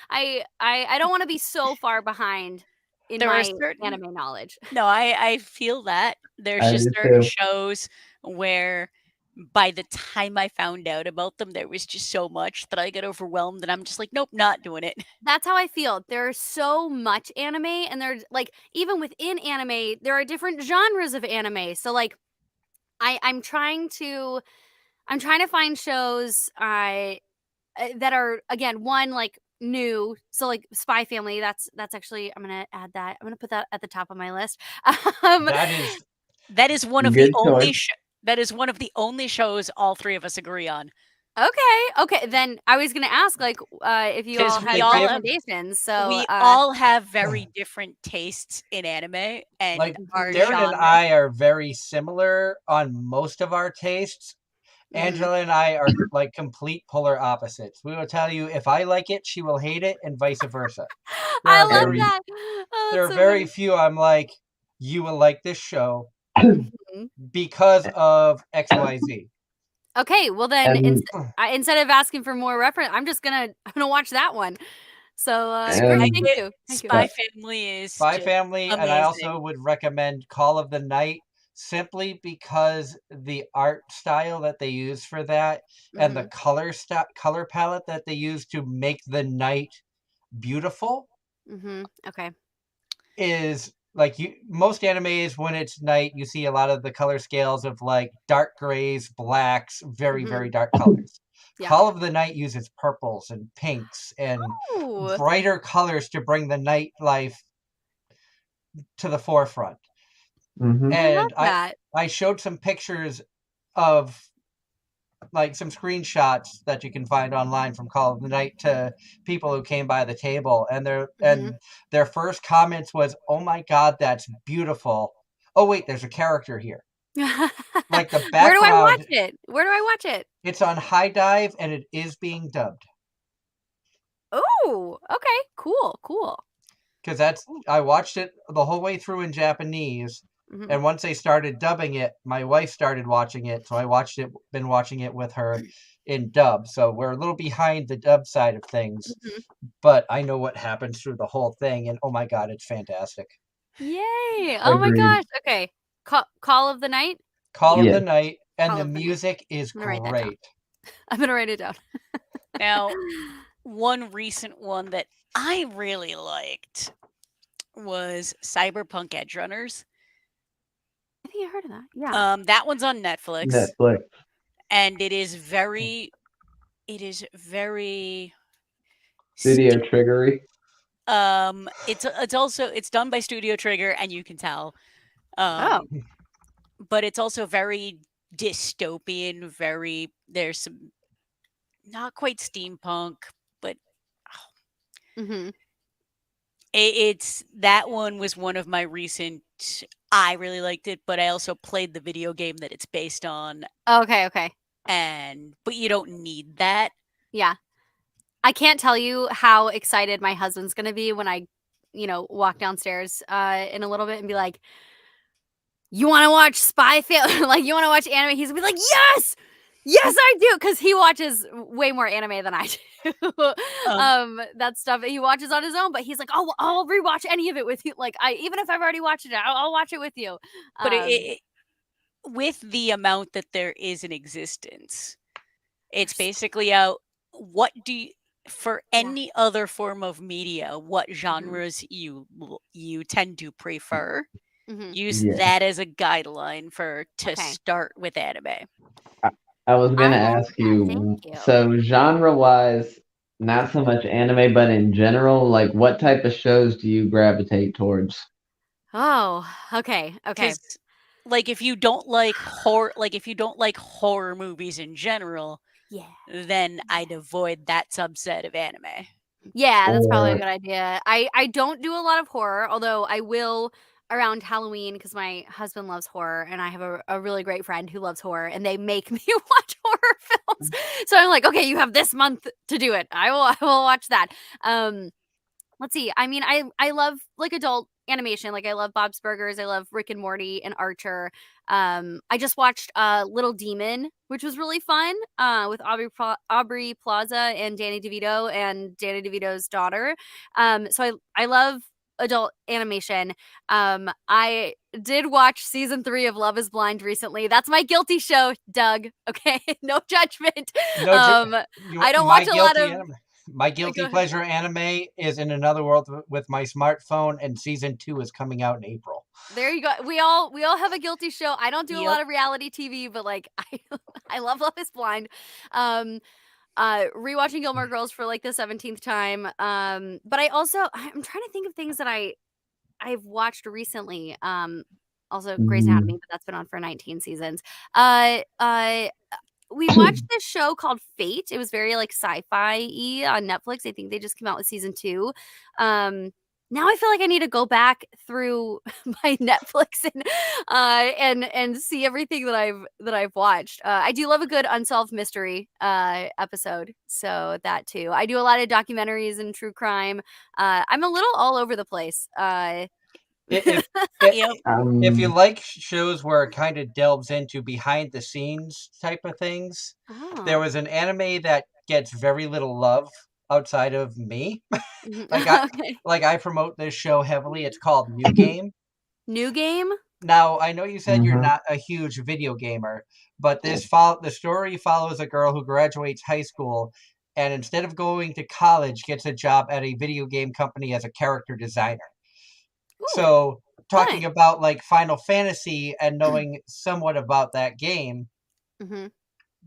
B: I don't wanna be so far behind in
C: there are
B: my
C: certain
B: anime knowledge.
C: no, I feel that. There's
D: I
C: just
D: do
C: certain
D: too.
C: shows where by the time I found out about them, there was just so much that I get overwhelmed and I'm just like, nope, not doing it.
B: That's how I feel. There's so much anime, and there's like, even within anime, there are different genres of anime. So like I I'm trying to find shows that are, again, one, like, new. So like Spy Family, that's actually, I'm gonna add that. I'm gonna put that at the top of my list. um
A: that is
C: That is one of the
D: Good
C: only
D: choice.
C: that is one of the only shows all three of us agree on.
B: okay, then I was gonna ask, like, if you all
C: Because
B: had recommendations. So
C: we all have very different tastes in anime, and
A: like
C: our
B: mhm,
A: Darren and
C: genre.
A: I are very similar on most of our tastes.
B: mhm.
A: Angela and I are like complete polar opposites. We will tell you if I like it, she will hate it, and vice versa. There
B: I
A: are
B: love
A: very
D: And
B: that. Oh,
A: there
B: that's
A: are
B: so
A: very
B: funny.
A: few I'm like, you will like this show
B: Mhm.
A: because of XYZ.
B: Okay, well then,
D: and
B: instead of asking for more reference, I'm gonna watch that one. So,
C: Spy
B: great,
D: and
B: thank
C: Fa
B: you, thank you.
C: Spy
D: uh,
C: Family is
A: Spy
C: just
A: Family, and I also
C: amazing.
A: would recommend Call of the Night simply because the art style that they use for that and the
B: Mhm,
A: color palette that they use to make the night beautiful
B: okay.
A: is like you most animes when it's night you see a lot of the color scales of like dark grays, blacks, very very
B: Mhm,
A: dark colors.
B: yeah.
A: Call of the Night uses purples and pinks and
B: Ooh,
A: brighter colors to bring the night life to the forefront.
D: mhm.
B: I love
A: And
B: that.
A: I showed some pictures of like some screenshots that you can find online from Call of the Night to people who came by the table, and
B: Mhm.
A: their first comments was, "Oh my god, that's beautiful. Oh wait, there's a character here." Like the
B: Where do I watch
A: background,
B: it? Where do I watch it?
A: it's on High Dive and it is being dubbed
B: Oh, okay, cool, cool.
A: because that's I watched it the whole way through in Japanese.
B: Mhm.
A: And once they started dubbing it, my wife started watching it, so I been watching it with her in dub. So we're a little behind the dub side of things,
B: Mhm.
A: but I know what happens through the whole thing, and oh my god, it's fantastic.
B: Yay! Oh my
D: Agreed.
B: gosh, okay. Call of the Night?
A: Call of
D: Yes.
A: the Night, and
B: Call
A: the
B: of the Night.
A: music is
B: I'm gonna write that down.
A: great.
B: I'm gonna write it down.
C: Now, one recent one that I really liked was Cyberpunk Edge Runners.
B: I think I heard of that. Yeah.
C: That one's on Netflix,
D: Netflix.
C: and it is very
D: Studio
C: st-
D: Triggery.
C: it's done by Studio Trigger, and you can tell.
B: Oh.
C: Um, but it's also very dystopian, there's some not quite steampunk, but
B: Mhm.
C: it's that one was one of my recent. I really liked it, but I also played the video game that it's based on,
B: Okay, okay.
C: but you don't need that.
B: Yeah. I can't tell you how excited my husband's gonna be when I walk downstairs in a little bit and be like, you want to watch spy film? Like, you want to watch anime? He's gonna be like, yes, I do, because he watches way more anime than I do. That stuff he watches on his own, but he's like, oh, I'll rewatch any of it with you. Like, even if I've already watched it, I'll watch it with you.
C: But with the amount that there is in existence, it's basically out. What do you, for any other form of media, what genres you tend to prefer? Use that as a guideline to start with anime.
D: I was gonna ask you, so genre-wise, not so much anime, but in general, like what type of shows do you gravitate towards?
B: Oh, okay.
C: Like if you don't like horror movies in general, then I'd avoid that subset of anime.
B: Yeah, that's probably a good idea. I don't do a lot of horror, although I will around Halloween, because my husband loves horror, and I have a really great friend who loves horror, and they make me watch horror films. So I'm like, okay, you have this month to do it. I will watch that. Let's see. I mean, I love like adult animation. Like, I love Bob's Burgers. I love Rick and Morty and Archer. I just watched Little Demon, which was really fun, with Aubrey Plaza and Danny DeVito and Danny DeVito's daughter. So I love adult animation. I did watch season 3 of Love is Blind recently. That's my guilty show, Doug. Okay, no judgment. I don't watch a lot of
A: my guilty pleasure anime is In Another World with My Smartphone, and season 2 is coming out in April.
B: There you go. We all have a guilty show. I don't do a lot of reality TV, but like I love Love is Blind. Rewatching Gilmore Girls for like the 17th time. But I'm trying to think of things that I've watched recently. Also Grey's Anatomy, but that's been on for 19 seasons. We watched this show called Fate. It was very like sci-fi-y on Netflix. I think they just came out with season 2. Now I feel like I need to go back through my Netflix and see everything that I've watched. I do love a good unsolved mystery episode, so that too. I do a lot of documentaries and true crime. I'm a little all over the place.
A: If you like shows where it kind of delves into behind the scenes type of things, there was an anime that gets very little love outside of me. I promote this show heavily. It's called New Game.
B: New Game?
A: Now, I know you said you're not a huge video gamer, but the story follows a girl who graduates high school and instead of going to college gets a job at a video game company as a character designer. So talking about like Final Fantasy and knowing somewhat about that game,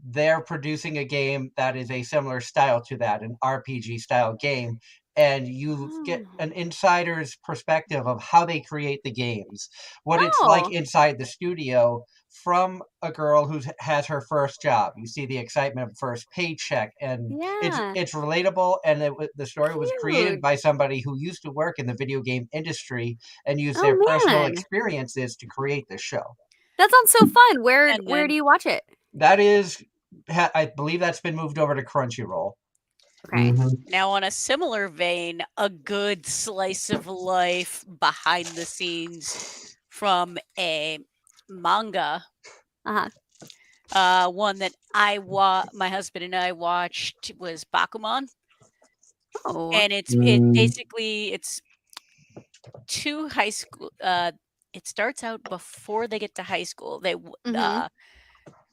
A: they're producing a game that is a similar style to that, an RPG style game. And you get an insider's perspective of how they create the games, what it's like inside the studio from a girl who has her first job. You see the excitement of first paycheck, and it's relatable. And the story was created by somebody who used to work in the video game industry and used their personal experiences to create this show.
B: That sounds so fun. Where do you watch it?
A: That is, I believe that's been moved over to Crunchyroll.
B: Okay.
C: Now, on a similar vein, a good slice of life behind the scenes from a manga. One that my husband and I watched was Bakuman. And it's two high school. It starts out before they get to high school.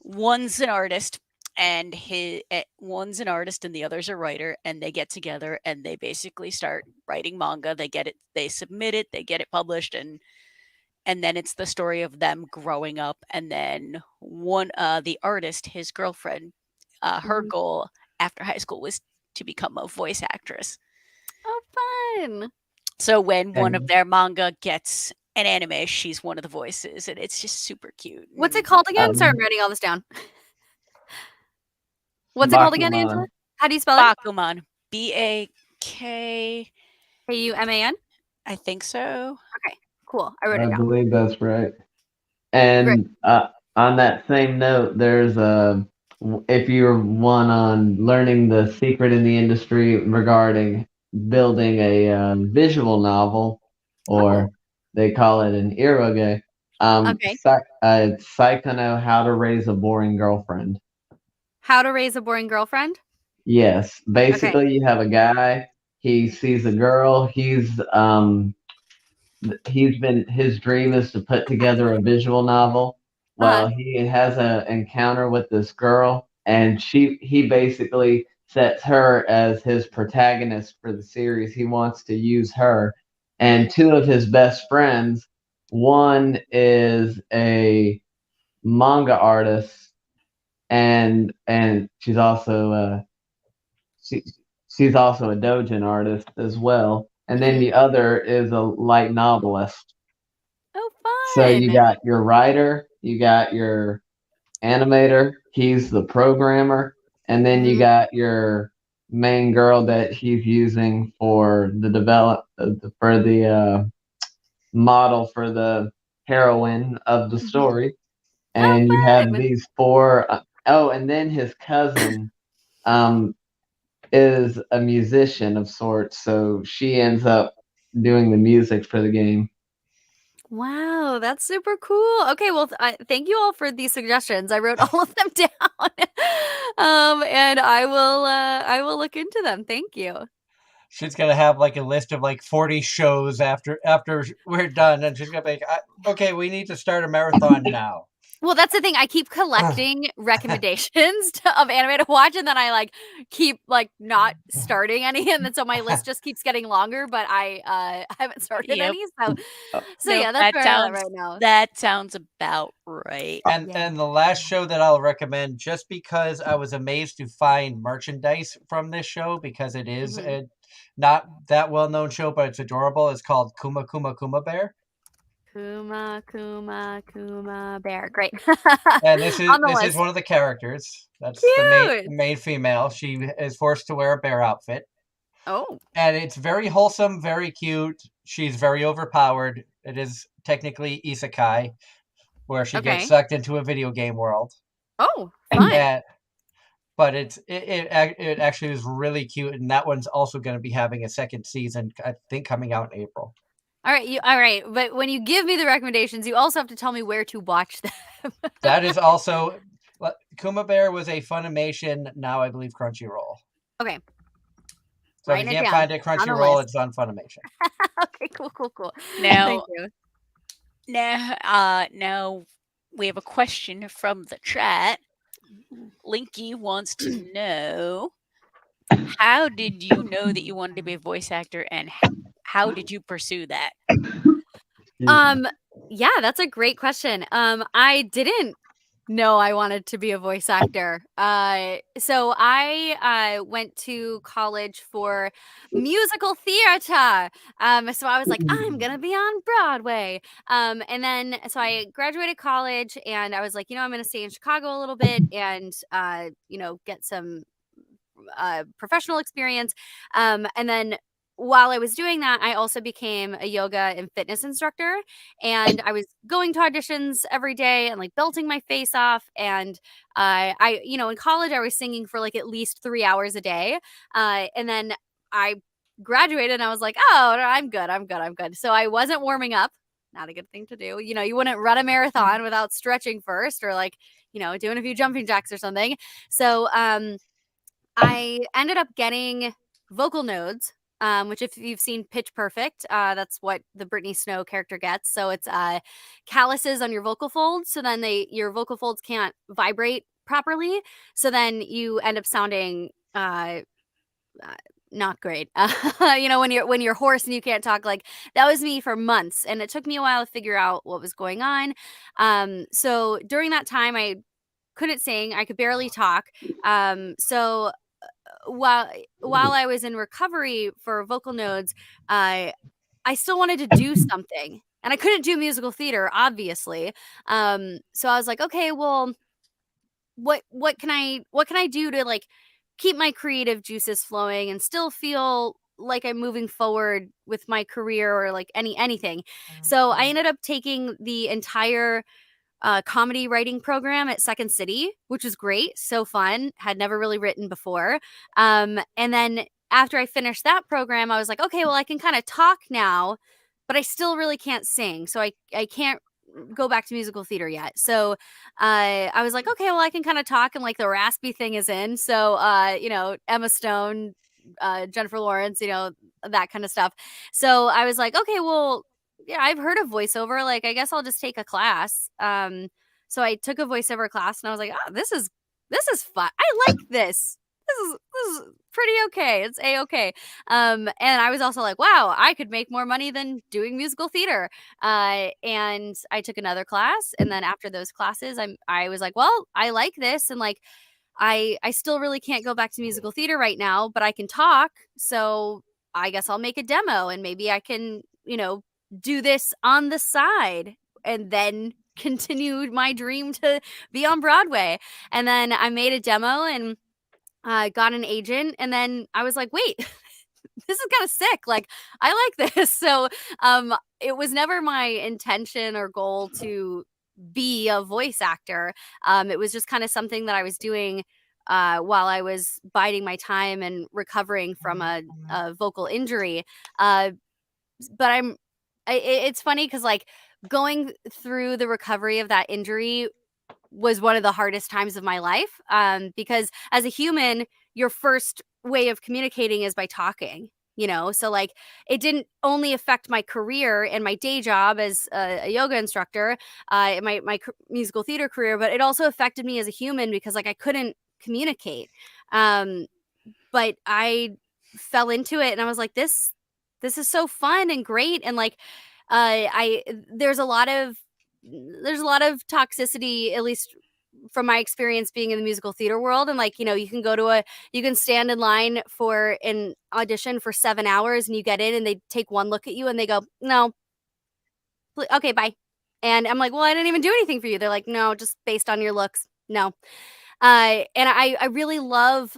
C: One's an artist. And one's an artist and the other's a writer, and they get together and they basically start writing manga. They submit it, they get it published, and then it's the story of them growing up. And then the artist, his girlfriend, her goal after high school was to become a voice actress.
B: Oh, fun!
C: So when one of their manga gets an anime, she's one of the voices, and it's just super cute.
B: What's it called again? Sorry, I'm writing all this down. What's it called again, Angela? How do you spell it?
C: Bakuman. BAKUMAN. I think so.
B: Okay, cool. I wrote it down.
D: I believe that's right. And on that same note, there's if you're one on learning the secret in the industry regarding building a visual novel, or they call it an eroge.
B: Okay.
D: It's Saikono How to Raise a Boring Girlfriend.
B: How to Raise a Boring Girlfriend?
D: Yes,
B: Okay.
D: basically you have a guy, he sees a girl, his dream is to put together a visual novel.
B: Uh-huh.
D: Well, he has an encounter with this girl, and he basically sets her as his protagonist for the series. He wants to use her, and two of his best friends. One is a manga artist, and she, she's also a doujin artist as well. And then
B: Mhm.
D: the other is a light novelist.
B: Oh,
D: So you
B: fun.
D: got your writer, you got your animator, he's the programmer, and then you
B: Mhm.
D: got your main girl that he's using for the model for the heroine of the
B: Mhm.
D: story.
B: Oh,
D: And you have
B: fun.
D: these four. Oh, and then his cousin um, is a musician of sorts, so she ends up doing the music for the game.
B: Wow, that's super cool. Okay, well, thank you all for these suggestions. I wrote all of them down. And I will look into them. Thank you.
A: She's gonna have like a list of like 40 shows after we're done, and she's gonna be like, "Okay, we need to start a marathon now."
B: Well, that's the thing. I keep collecting recommendations of anime to watch, and then I like keep like not starting any, and then so my list just keeps getting longer. But I haven't started
C: Yep.
B: any. So
D: Uh,
B: yeah,
C: Nope.
B: that's where I'm at right now.
C: That sounds about right.
B: Yeah.
A: And the last show that I'll recommend, just because I was amazed to find merchandise from this show, because it is
B: Mhm.
A: a not that well known show, but it's adorable. It's called Kuma Kuma Kuma Bear.
B: Kuma, Kuma, Kuma Bear. Great.
A: And
B: On the
A: this is
B: list.
A: one of the characters. That's the
B: Cute.
A: main female. She is forced to wear a bear outfit.
B: Oh,
A: And it's very wholesome, very cute. She's very overpowered. It is technically isekai, where she gets
B: okay.
A: sucked into a video game world.
B: Oh, fun.
A: And but it actually is really cute, and that one's also going to be having a second season, I think, coming out in April.
B: All right. But when you give me the recommendations, you also have to tell me where to watch them.
A: That is also Kuma Bear was a Funimation, now I believe Crunchyroll.
B: Okay.
A: So if you
B: Writing it
A: can't
B: down
A: find it
B: on the
A: Crunchyroll,
B: list.
A: it's on Funimation.
B: Okay, cool. Thank
C: Now,
B: you.
C: now we have a question from the chat. Linky wants to know, how did you know that you wanted to be a voice actor, and how did you pursue that?
B: Yeah, that's a great question. I didn't know I wanted to be a voice actor. So I went to college for musical theater. So I was like, I'm gonna be on Broadway. And then so I graduated college, and I was like, I'm gonna stay in Chicago a little bit, and get some professional experience. And then while I was doing that, I also became a yoga and fitness instructor. And I was going to auditions every day and like belting my face off. And in college, I was singing for like at least 3 hours a day. And then I graduated and I was like, oh, no, I'm good. So I wasn't warming up. Not a good thing to do. You wouldn't run a marathon without stretching first, or like, doing a few jumping jacks or something. So, I ended up getting vocal nodes, which if you've seen Pitch Perfect, that's what the Brittany Snow character gets. So it's calluses on your vocal folds. So then your vocal folds can't vibrate properly. So then you end up sounding not great. When you're hoarse and you can't talk. Like that was me for months, and it took me a while to figure out what was going on. So during that time, I couldn't sing. I could barely talk. So while I was in recovery for vocal nodes, I still wanted to do something, and I couldn't do musical theater, obviously. So I was like, okay, well, what can I do to like keep my creative juices flowing and still feel like I'm moving forward with my career, or like anything. So I ended up taking the entire comedy writing program at Second City, which was great, so fun. Had never really written before. And then after I finished that program, I was like, okay, well, I can kind of talk now, but I still really can't sing. So I can't go back to musical theater yet. So I was like, okay, well, I can kind of talk, and like the raspy thing is in. So Emma Stone, Jennifer Lawrence, that kind of stuff. So I was like, okay, well, yeah, I've heard of voiceover. Like, I guess I'll just take a class. So I took a voiceover class, and I was like, oh, this is fun. I like this. This is pretty okay. It's a-okay. And I was also like, wow, I could make more money than doing musical theater. And I took another class, and then after those classes, I was like, well, I like this, and like I still really can't go back to musical theater right now, but I can talk. So I guess I'll make a demo, and maybe I can, do this on the side, and then continued my dream to be on Broadway. And then I made a demo, and got an agent, and then I was like, wait, this is kind of sick. Like, I like this. So it was never my intention or goal to be a voice actor. It was just kind of something that I was doing while I was biding my time and recovering from a vocal injury. But it's funny because like going through the recovery of that injury was one of the hardest times of my life, because as a human, your first way of communicating is by talking. So like it didn't only affect my career and my day job as a yoga instructor, my musical theater career, but it also affected me as a human because like I couldn't communicate. But I fell into it, and I was like, this is so fun and great. And like I there's a lot of toxicity, at least from my experience being in the musical theater world. And like, you can stand in line for an audition for 7 hours, and you get in, and they take one look at you, and they go, no, okay, bye. And I'm like, well, I didn't even do anything for you. They're like, no, just based on your looks, no. And I really love,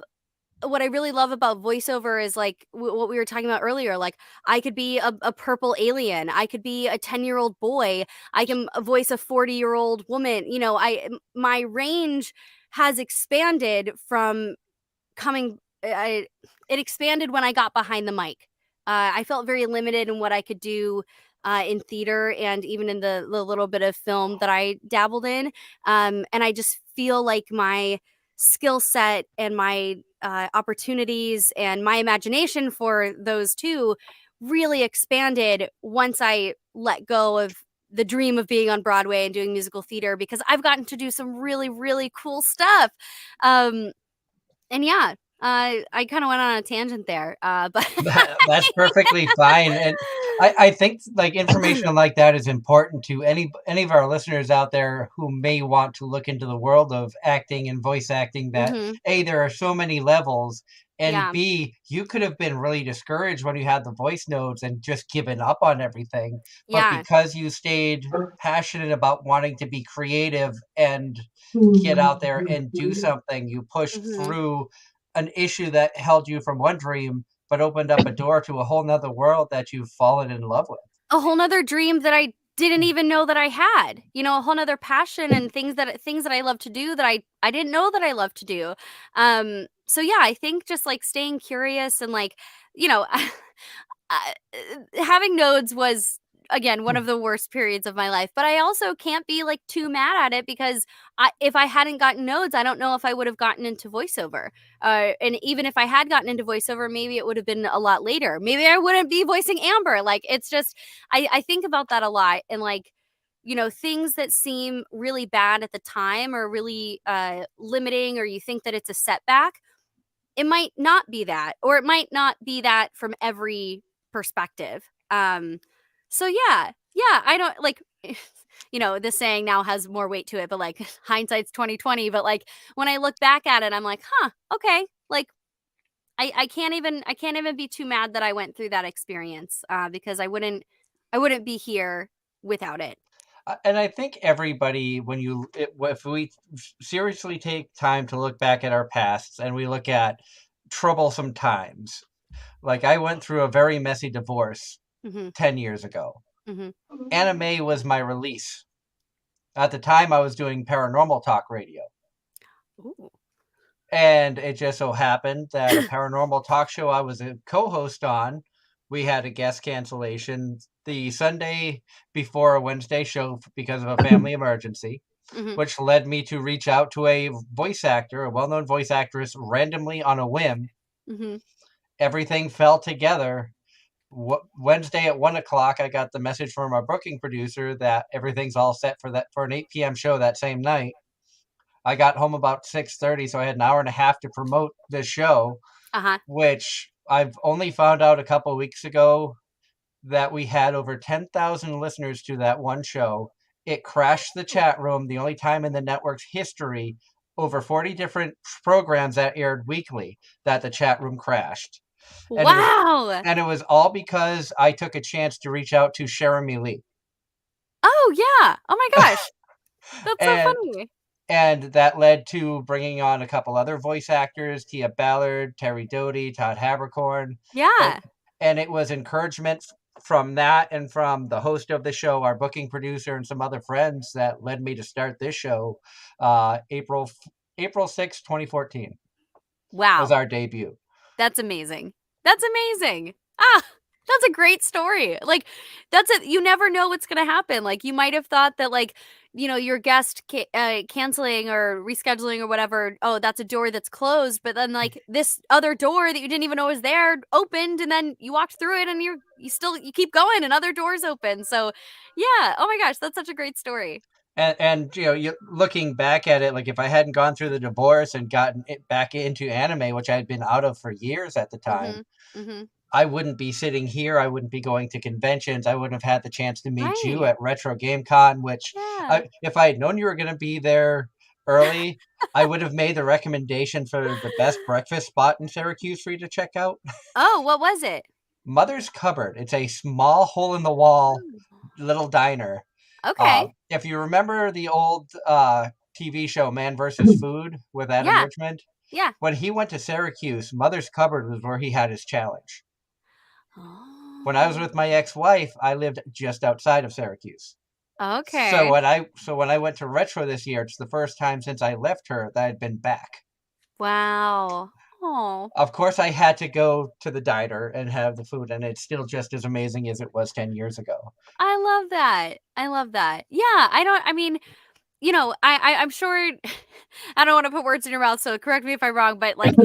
B: what I really love about voiceover is like what we were talking about earlier. Like, I could be a purple alien. I could be a 10-year-old boy. I can voice a 40-year-old woman. My range has expanded from it expanded when I got behind the mic. I felt very limited in what I could do in theater, and even in the little bit of film that I dabbled in. And I just feel like my skill set and my opportunities and my imagination for those two really expanded once I let go of the dream of being on Broadway and doing musical theater, because I've gotten to do some really, really cool stuff. And yeah, I kind of went on a tangent there, but
A: That's perfectly fine. And I think like information like that is important to any of our listeners out there who may want to look into the world of acting and voice acting, that A, there are so many levels, and
B: Yeah.
A: B, you could have been really discouraged when you had the voice notes and just given up on everything. But
B: Yeah.
A: because you stayed passionate about wanting to be creative and get out there and do something, you pushed through an issue that held you from one dream, but opened up a door to a whole nother world that you've fallen in love with.
B: A whole nother dream that I didn't even know that I had, a whole nother passion and things that I love to do that I didn't know that I love to do. So yeah, I think just like staying curious and like, having nodes was, again, one of the worst periods of my life, but I also can't be like too mad at it, because if I hadn't gotten nodes, I don't know if I would have gotten into voiceover. And even if I had gotten into voiceover, maybe it would have been a lot later. Maybe I wouldn't be voicing Amber. Like, it's just, I think about that a lot. And like, things that seem really bad at the time or really limiting, or you think that it's a setback, it might not be that, or it might not be that from every perspective. So yeah, I don't like, the saying now has more weight to it, but like hindsight's 2020. But like when I look back at it, I'm like, okay, like I can't even be too mad that I went through that experience, because I wouldn't be here without it.
A: And I think everybody, if we seriously take time to look back at our pasts and we look at troublesome times, like I went through a very messy divorce 10 years ago. Anime was my release. At the time, I was doing paranormal talk radio.
B: Ooh.
A: And it just so happened that a paranormal talk show I was a co-host on, we had a guest cancellation the Sunday before a Wednesday show because of a family emergency,
B: Mhm.
A: which led me to reach out to a voice actor, a well-known voice actress, randomly on a whim.
B: Mhm.
A: Everything fell together. Wednesday at 1 o'clock, I got the message from our booking producer that everything's all set for an 8 p.m. show that same night. I got home about 6:30, so I had an hour and a half to promote this show,
B: Uh-huh.
A: which I've only found out a couple of weeks ago that we had over 10,000 listeners to that one show. It crashed the chat room, the only time in the network's history, over 40 different programs that aired weekly, that the chat room crashed. And it was
B: Wow!
A: and it was all because I took a chance to reach out to Jeremy Lee.
B: Oh, yeah! Oh my gosh! That's so
A: And
B: funny.
A: And that led to bringing on a couple other voice actors, Tia Ballard, Terry Doty, Todd Habercorn. And,
B: Yeah.
A: and it was encouragement from that and from the host of the show, our booking producer, and some other friends that led me to start this show. April 6th, 2014 was
B: Wow.
A: our debut.
B: That's amazing. That's amazing. Ah, that's a great story. Like, that's it. You never know what's gonna happen. Like, you might have thought that, like, your guest canceling or rescheduling or whatever. Oh, that's a door that's closed. But then, like, this other door that you didn't even know was there opened, and then you walked through it, and you keep going, and other doors open. So, yeah. Oh my gosh, that's such a great story.
A: And you looking back at it, like if I hadn't gone through the divorce and gotten it back into anime, which I had been out of for years at the time,
B: Mhm. Mhm.
A: I wouldn't be sitting here. I wouldn't be going to conventions. I wouldn't have had the chance to meet you
B: Right.
A: at Retro Game Con, which
B: Yeah.
A: if I had known you were going to be there early, I would have made the recommendation for the best breakfast spot in Syracuse for you to check out.
B: Oh, what was it?
A: Mother's Cupboard. It's a small hole in the wall
B: Oh.
A: little diner.
B: Okay.
A: If you remember the old TV show Man versus Food with Adam
B: Yeah.
A: Richmond,
B: Yeah.
A: when he went to Syracuse, Mother's Cupboard was where he had his challenge. When I was with my
B: Oh.
A: ex-wife, I lived just outside of Syracuse. So
B: Okay.
A: when I went to Retro this year, it's the first time since I left her that I'd been back.
B: Wow. Oh,
A: Of course, I had to go to the diner and have the food, and it's still just as amazing as it was 10 years ago.
B: I love that. I love that. Yeah, I mean, I'm sure I don't wanna put words in your mouth, so correct me if I'm wrong, but, like,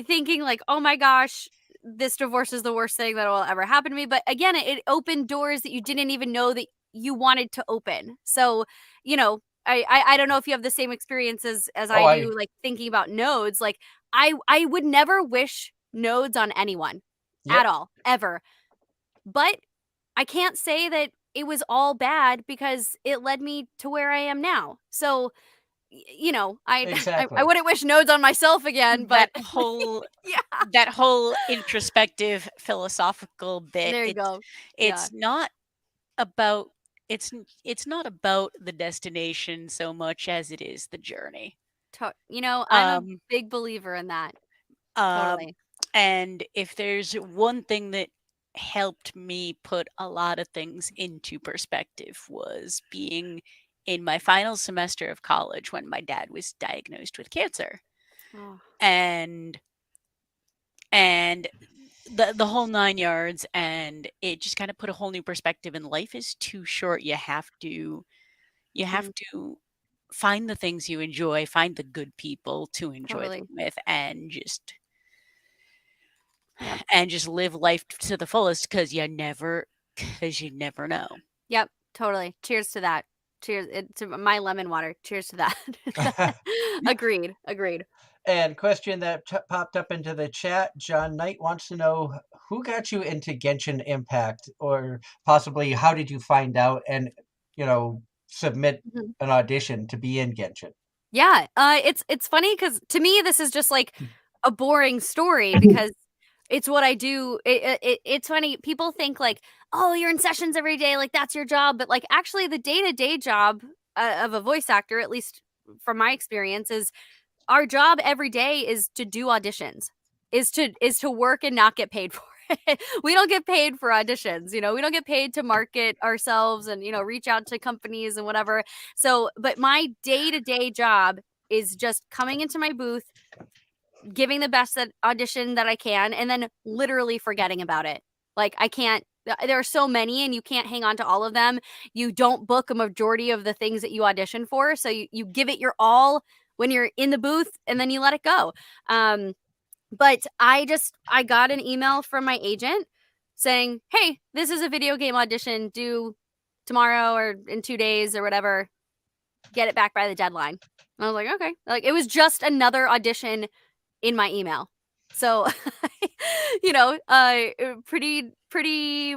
B: thinking like, "Oh my gosh, this divorce is the worst thing that will ever happen to me," but again, it opened doors that you didn't even know that you wanted to open. So, I don't know if you have the same experiences as
A: Oh,
B: I do, like, thinking about nodes, like, I would never wish nodes on anyone at
A: yep,
B: all, ever, but I can't say that it was all bad because it led me to where I am now. So, I
A: exactly.
B: wouldn't wish nodes on myself again,
C: That
B: but
C: whole
B: yeah,
C: that whole introspective philosophical bit,
B: there you
C: it's
B: go. Yeah,
C: it's not about it's not about the destination so much as it is the journey.
B: I'm a
C: Um
B: big believer in that.
C: um
B: Totally.
C: and if there's one thing that helped me put a lot of things into perspective was being in my final semester of college when my dad was diagnosed with cancer.
B: Oh,
C: And and the whole 9 yards, and it just kinda put a whole new perspective, and life is too short. You have
B: mhm,
C: to find the things you enjoy, find the good people to enjoy them
B: totally.
C: with,
B: Yep.
C: and just live life to the fullest because you never know.
B: Yep. Totally. Cheers to that. Cheers to my lemon water. Cheers to that. Agreed. Agreed.
A: And question that popped up into the chat, John Knight wants to know who got you into Genshin Impact, or possibly how did you find out and submit
B: Mhm.
A: an audition to be in Genshin?
B: Yeah, it's funny because to me, this is just, like, a boring story because it's what I do. It's funny, people think, like, "Oh, you're in sessions every day, like, that's your job," but, like, actually the day-to-day job, of a voice actor, at least from my experience, is our job every day is to do auditions, is to work and not get paid for it. We don't get paid for auditions, we don't get paid to market ourselves and, reach out to companies and whatever. So, but my day-to-day job is just coming into my booth, giving the best audition that I can, and then literally forgetting about it. Like, I can't, there are so many and you can't hang on to all of them. You don't book a majority of the things that you audition for. So you give it your all when you're in the booth and then you let it go. But I got an email from my agent saying, hey, this is a video game audition due tomorrow or in 2 days or whatever. Get it back by the deadline. And I was like, okay. Like, it was just another audition in my email. So, pretty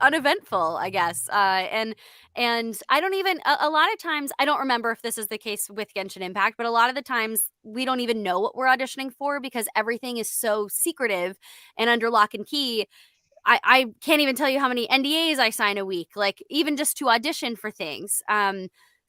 B: uneventful, I guess. And I don't even, a lot of times, I don't remember if this is the case with Genshin Impact, but a lot of the times we don't even know what we're auditioning for because everything is so secretive and under lock and key. I can't even tell you how many NDAs I sign a week, like even just to audition for things.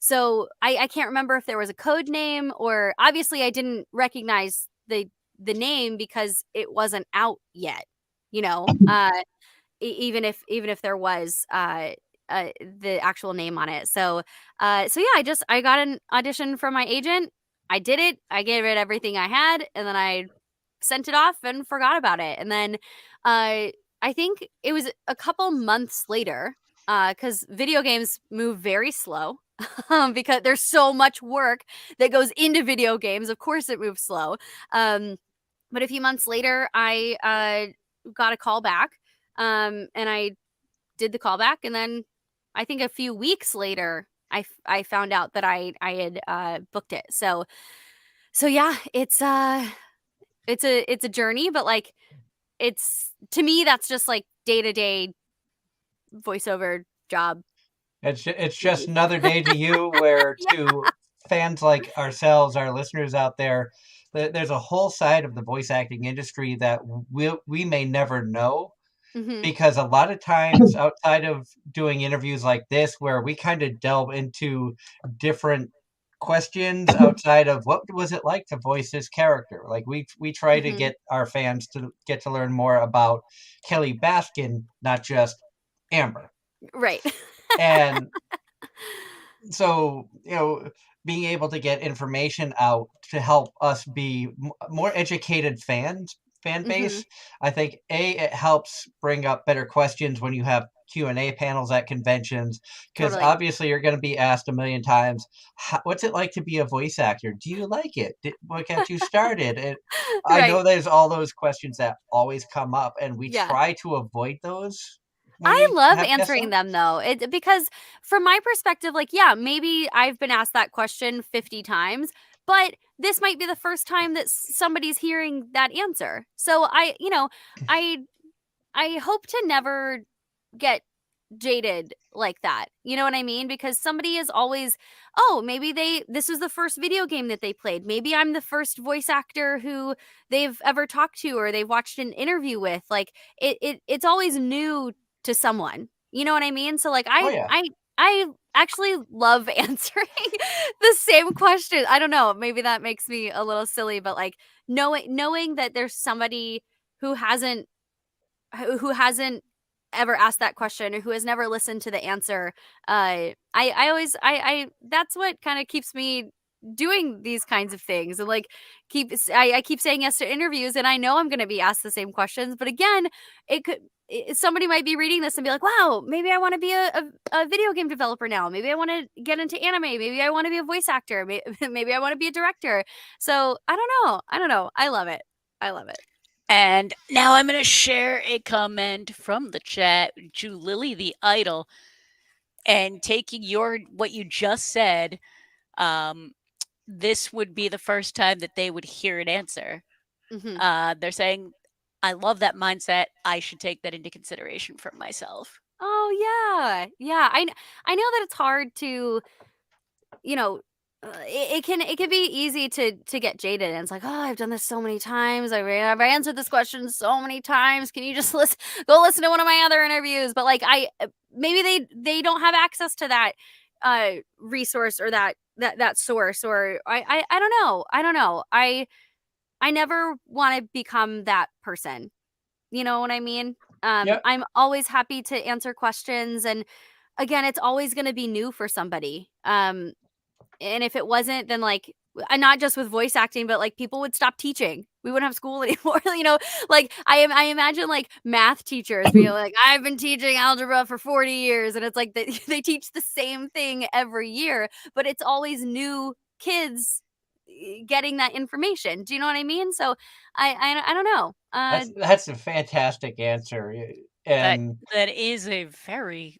B: So I can't remember if there was a code name, or obviously I didn't recognize the name because it wasn't out yet, even if there was the actual name on it. So yeah, I got an audition from my agent. I did it. I gave it everything I had, and then I sent it off and forgot about it. And then I think it was a couple months later, because video games move very slow. Because there's so much work that goes into video games. Of course it moves slow. But a few months later, I got a call back, and I did the callback. And then I think a few weeks later, I found out that I had booked it. So yeah, it's a journey, but like, it's, to me, that's just like day-to-day voiceover job.
A: It's just another day to you, where
B: Yeah.
A: to fans like ourselves, our listeners out there, there's a whole side of the voice acting industry that we may never know,
B: Mm-hmm.
A: because a lot of times outside of doing interviews like this, where we kind of delve into different questions outside of what was it like to voice this character, like we try to
B: Mm-hmm.
A: get our fans to get to learn more about Kelly Baskin, not just Amber.
B: Right.
A: And so, being able to get information out to help us be more educated fan
B: Mm-hmm.
A: base, I think it helps bring up better questions when you have Q&A panels at conventions, because
B: Totally.
A: obviously you're going to be asked a million times, what's it like to be a voice actor? Do you like it? What got you started? And I know
B: Right.
A: there's all those questions that always come up, and we
B: Yeah.
A: try to avoid those when
B: I
A: we
B: love
A: have guests
B: answering
A: on.
B: them though. Because from my perspective, like, yeah, maybe I've been asked that question 50 times, but this might be the first time that somebody's hearing that answer. So I hope to never get jaded like that. You know what I mean? Because somebody is always, oh, maybe this was the first video game that they played. Maybe I'm the first voice actor who they've ever talked to or they've watched an interview with. Like, it's always new to someone. You know what I mean? So like,
A: Oh yeah.
B: I actually love answering the same question. I don't know, maybe that makes me a little silly, but like, knowing that there's somebody who hasn't ever asked that question or who has never listened to the answer, I always, I that's what kind of keeps me doing these kinds of things. And like, I keep saying yes to interviews, and I know I'm going to be asked the same questions, but again, somebody might be reading this and be like, wow, maybe I want to be a video game developer now, maybe I want to get into anime, maybe I want to be a voice actor, maybe I want to be a director. So I don't know, I love it.
C: And now I'm going to share a comment from the chat, Julily the Idol, and taking what you just said. This would be the first time that they would hear an answer.
B: Mm-hmm.
C: They're saying, I love that mindset. I should take that into consideration for myself.
B: Oh yeah. I know that it's hard to, it can be easy to get jaded, and it's like, oh, I've done this so many times. I've answered this question so many times. Can you just go listen to one of my other interviews? But like, maybe they don't have access to that resource or that source, or I don't know. I never want to become that person. You know what I mean?
A: Yep.
B: I'm always happy to answer questions, and again, it's always going to be new for somebody. And if it wasn't, then like, not just with voice acting, but like people would stop teaching. We wouldn't have school anymore. Like I imagine like math teachers being like, I've been teaching algebra for 40 years, and it's like they teach the same thing every year, but it's always new kids getting that information. Do you know what I mean? So I don't know.
A: That's a fantastic answer,
C: That
A: and
C: that is a very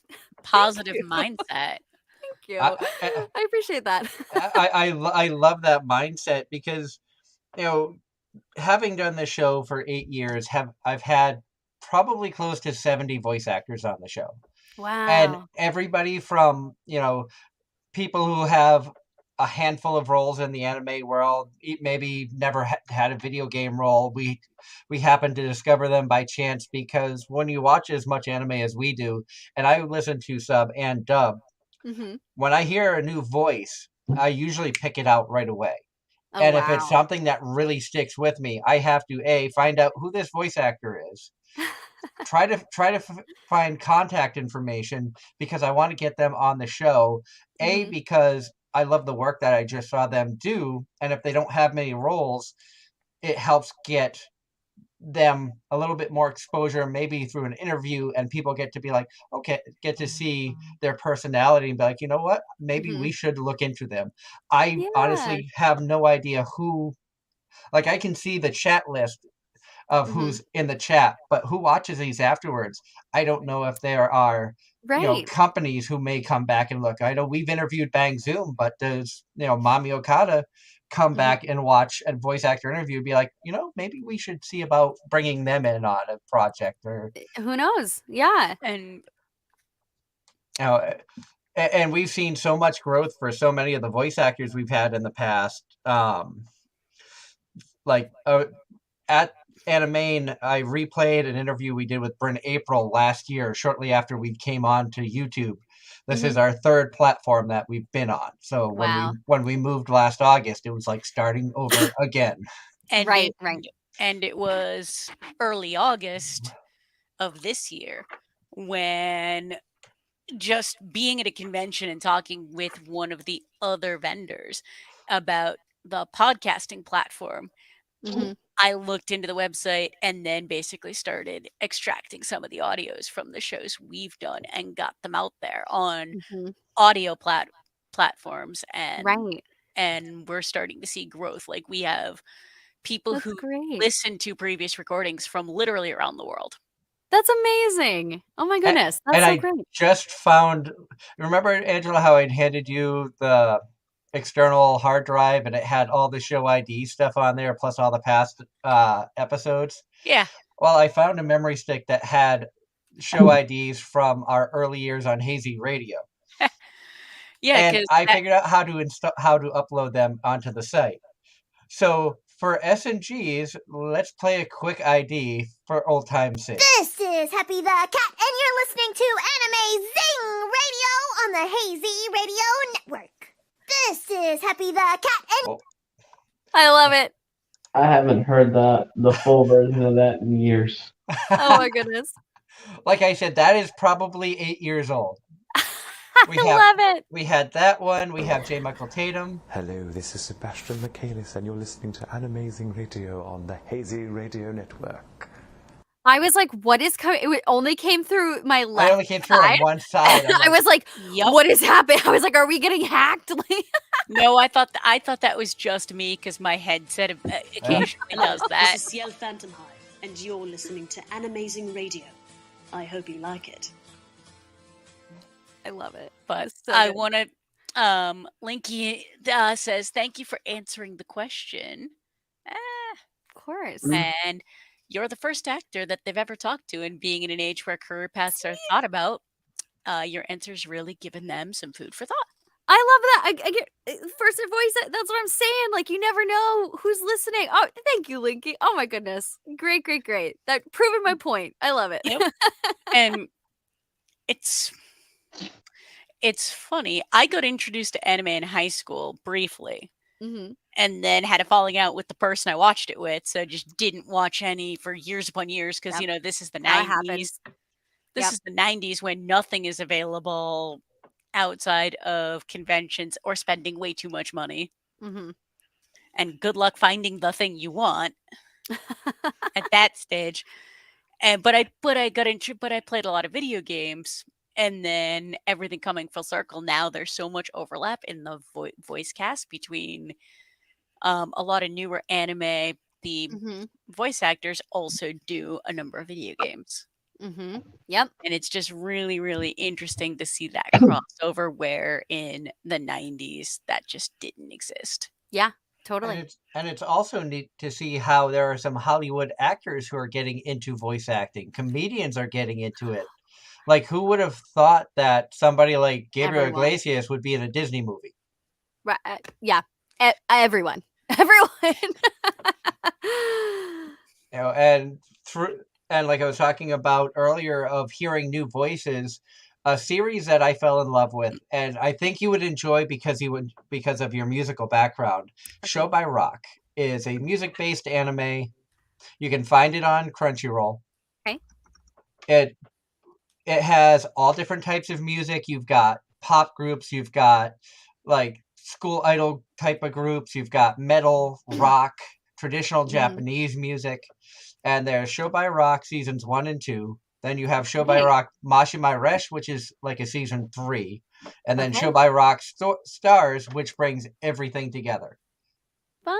B: Thank
C: positive
B: you.
C: mindset.
B: Thank you.
A: I I
B: I appreciate that.
A: I love that mindset because, you know, having done this show for 8 years, I've had probably close to 70 voice actors on the show. And
B: Wow.
A: everybody from, people who have a handful of roles in the anime world, maybe never had a video game role. We happen to discover them by chance because when you watch as much anime as we do, and I listen to sub and dub,
B: Mm-hmm.
A: when I hear a new voice, I usually pick it out right away.
B: Oh
A: And if it's
B: wow.
A: something that really sticks with me, I have to find out who this voice actor is. Try to find contact information because I want to get them on the show.
B: Mm-hmm.
A: Because I love the work that I just saw them do, and if they don't have many roles, it helps get them a little bit more exposure, maybe through an interview, and people get to be like, okay, get to see their personality and be like, you know what, maybe
B: Mm-hmm.
A: we should look into them. I
B: Yeah.
A: honestly have no idea who. Like, I can see the chat list of
B: Mm-hmm.
A: who's in the chat, but who watches these afterwards? I don't know if there are,
B: Right.
A: companies who may come back and look. I know we've interviewed Bang Zoom, but does, Mami Okada come
B: Mm-hmm.
A: back and watch a voice actor interview and be like, maybe we should see about bringing them in on a project or,
B: Who knows? Yeah.
C: And
A: you know, and we've seen so much growth for so many of the voice actors we've had in the past. Like at Anime, I replayed an interview we did with Bryn April last year, shortly after we came on to YouTube. This
B: Mm-hmm.
A: is our third platform that we've been on. So when we
B: Wow.
A: when we moved last August, it was like starting over again.
C: and
B: Right.
C: it
B: Right.
C: and it was early August of this year when just being at a convention and talking with one of the other vendors about the podcasting platform,
B: Mm-hmm.
C: I looked into the website and then basically started extracting some of the audios from the shows we've done and got them out there on
B: Mm-hmm.
C: audio platforms,
B: Right.
C: and we're starting to see growth. Like, we have people
B: That's
C: who
B: great.
C: listen to previous recordings from literally around the world.
B: That's amazing. Oh my
A: A-
B: goodness. That's
A: And
B: so
A: I
B: great.
A: just found, remember, Angela, how I'd handed you the external hard drive and it had all the show ID stuff on there, plus all the past episodes?
C: Yeah.
A: Well, I found a memory stick that had show IDs from our early years on Hazy Radio,
C: Yeah,
A: and
C: because
A: I figured out how to upload them onto the site. So for S&Gs, let's play a quick ID for old time's sake.
E: This is Happy the Cat, and you're listening to Anime-Zing Radio on the Hazy Radio Network. This is Happy the Cat, and
A: Oh,
B: I love it.
D: I haven't heard the full version of that in years.
B: Oh my goodness.
A: like I said, that is probably 8 years old.
B: I love it.
A: We had that one. We have J. Michael Tatum.
F: Hello, this is Sebastian Michaelis, and you're listening to Anime-Zing Radio on the Hazy Radio Network.
B: I was like, what is coming? It only came through my left
A: I only came through on
B: side.
A: one side. I'm
B: I
A: like,
B: was like,
C: Yup.
B: what is happening? I was like, are we getting hacked?
C: No, I thought that was just me because my headset occasionally does that.
G: This is Ciel Phantom Hive, and you're listening to Anime-Zing Radio. I hope you like it.
B: I love it.
C: But
B: It's so
C: I
B: good.
C: want to. Linky says, "Thank you for answering the question."
B: Of course.
C: And you're the first actor that they've ever talked to, and being in an age where career paths are thought about, your answer's really given them some food for thought.
B: I love that. I get first voice. That's what I'm saying. Like, you never know who's listening. Oh, thank you, Linky. Oh my goodness. Great, great, great. That proving my point. I love it.
C: Yep. And it's funny. I got introduced to anime in high school briefly,
B: Mhm.
C: and then had a falling out with the person I watched it with, so just didn't watch any for years upon years because
B: Yep.
C: this is the
B: That
C: 90s.
B: happens.
C: This
B: Yep.
C: is the 90s when nothing is available outside of conventions or spending way too much money.
B: Mm-hmm.
C: And good luck finding the thing you want at that stage. And but I played a lot of video games, and then everything coming full circle. Now there's so much overlap in the voice cast between a lot of newer anime. The
B: Mm-hmm.
C: voice actors also do a number of video games.
B: Mm-hmm. Yep.
C: And it's just really, really interesting to see that crossover where in the 90s that just didn't exist.
B: Yeah.
A: And
B: Totally.
A: it's also neat to see how there are some Hollywood actors who are getting into voice acting. Comedians are getting into it. Like, who would have thought that somebody like Gabriel
B: Everyone.
A: Iglesias would be in a Disney movie?
B: Right. Yeah. Everyone. Everyone.
A: You know, and like I was talking about earlier of hearing new voices, a series that I fell in love with, and I think you would enjoy because of your musical background. Show
B: Okay.
A: by Rock is a music-based anime. You can find it on Crunchyroll.
B: Okay.
A: It it has all different types of music. You've got pop groups, you've got like school idol type of groups, you've got metal, rock, traditional
B: Mhm.
A: Japanese music, and there's Show by Rock seasons 1 and 2. Then you have Show by
B: Nice.
A: Rock Mashima Resh, which is like a season 3, and then
B: Okay.
A: Show by Rock Stars, which brings everything together.
B: Fun.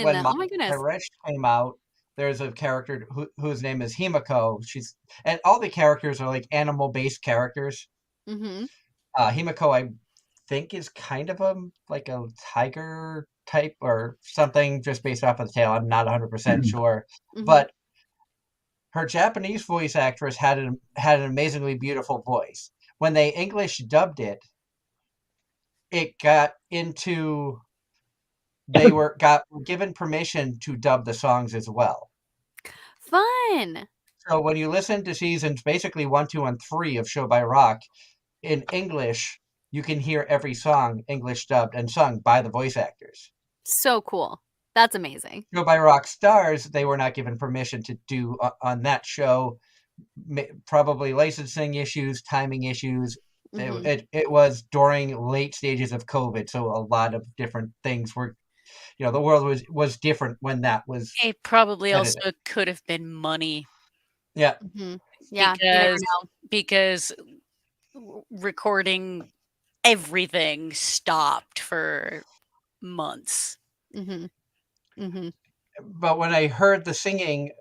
A: When
B: Oh my
A: Mashima
B: goodness.
A: Resh came out, there's a character whose name is Himiko. And all the characters are like animal-based characters.
B: Mm-hmm.
A: Himiko, I think, is kind of like a tiger type or something, just based off of the tail. I'm not 100% sure,
B: Mm-hmm.
A: but her Japanese voice actress had an amazingly beautiful voice. When they English dubbed it, it got into they were given permission to dub the songs as well.
B: Fun.
A: So when you listen to seasons basically 1, 2, and 3 of Show by Rock in English, you can hear every song English dubbed and sung by the voice actors.
B: So cool. That's amazing.
A: Show by Rock Stars, they were not given permission to do on that show. Probably licensing issues, timing issues.
B: Mm-hmm.
A: It was during late stages of COVID, so a lot of different things were, the world was different when that was
C: It probably
A: edited.
C: also could have been money.
A: Yeah.
B: Mm-hmm. Yeah. You never know.
C: Because recording everything stopped for months.
B: Mm-hmm. Mm-hmm.
A: But when I heard the singing,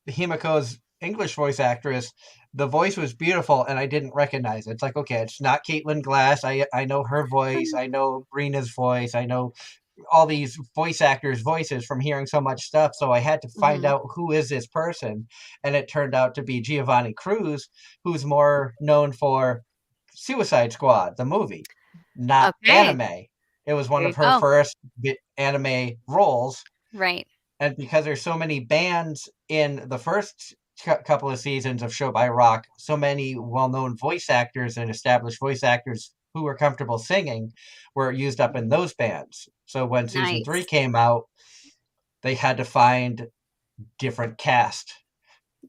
A: Himiko's English voice actress, the voice was beautiful, and I didn't recognize it. It's like, okay, it's not Caitlin Glass. I know her voice. I know Brina's voice. I know all these voice actors' voices from hearing so much stuff. So I had to find out who is this person, and it turned out to be Giovanni Cruz, who's more known for Suicide Squad, the movie, not
B: Okay.
A: anime. It was one
B: There
A: of
B: you
A: her
B: go.
A: first anime roles.
B: Right.
A: And because there's so many bands in the first couple of seasons of Show by Rock, so many well-known voice actors and established voice actors who were comfortable singing were used up in those bands. So when season 3
B: Nice.
A: came out, they had to find different cast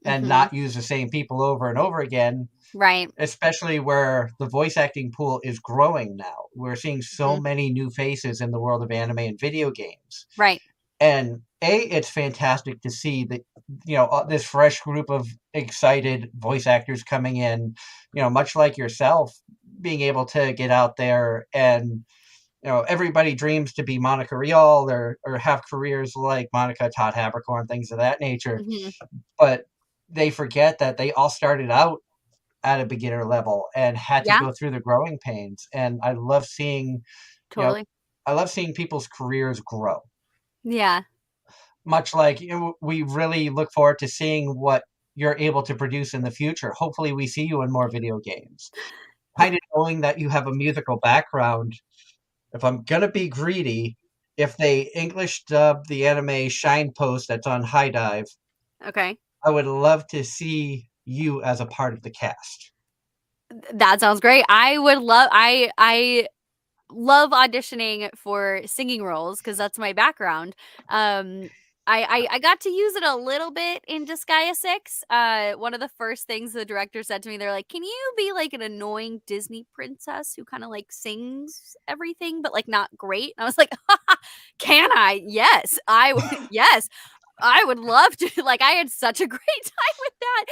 A: and
B: Mm-hmm.
A: not use the same people over and over again,
B: Right.
A: especially where the voice acting pool is growing now. We're seeing so
B: Mhm.
A: many new faces in the world of anime and video games.
B: Right.
A: And it's fantastic to see that, this fresh group of excited voice actors coming in, much like yourself, being able to get out there and, everybody dreams to be Monica Rial or have careers like Monica Todd Habercorn, things of that nature.
B: Mm-hmm.
A: But they forget that they all started out at a beginner level and had to
B: Yeah.
A: go through the growing pains. And I love seeing,
B: Totally.
A: people's careers grow.
B: Yeah.
A: Much like, we really look forward to seeing what you're able to produce in the future. Hopefully we see you in more video games. Kind of knowing that you have a musical background, if I'm gonna be greedy, if they English dub the anime Shine Post that's on High Dive,
B: Okay.
A: I would love to see you as a part of the cast.
B: That sounds great. I would love I love auditioning for singing roles because that's my background. I I got to use it a little bit in Disgaea 6. One of the first things the director said to me, they're like, "Can you be like an annoying Disney princess who kind of like sings everything, but like not great?" And I was like, "Can I? Yes, I would. Yes, I would love to." Like, I had such a great time with that.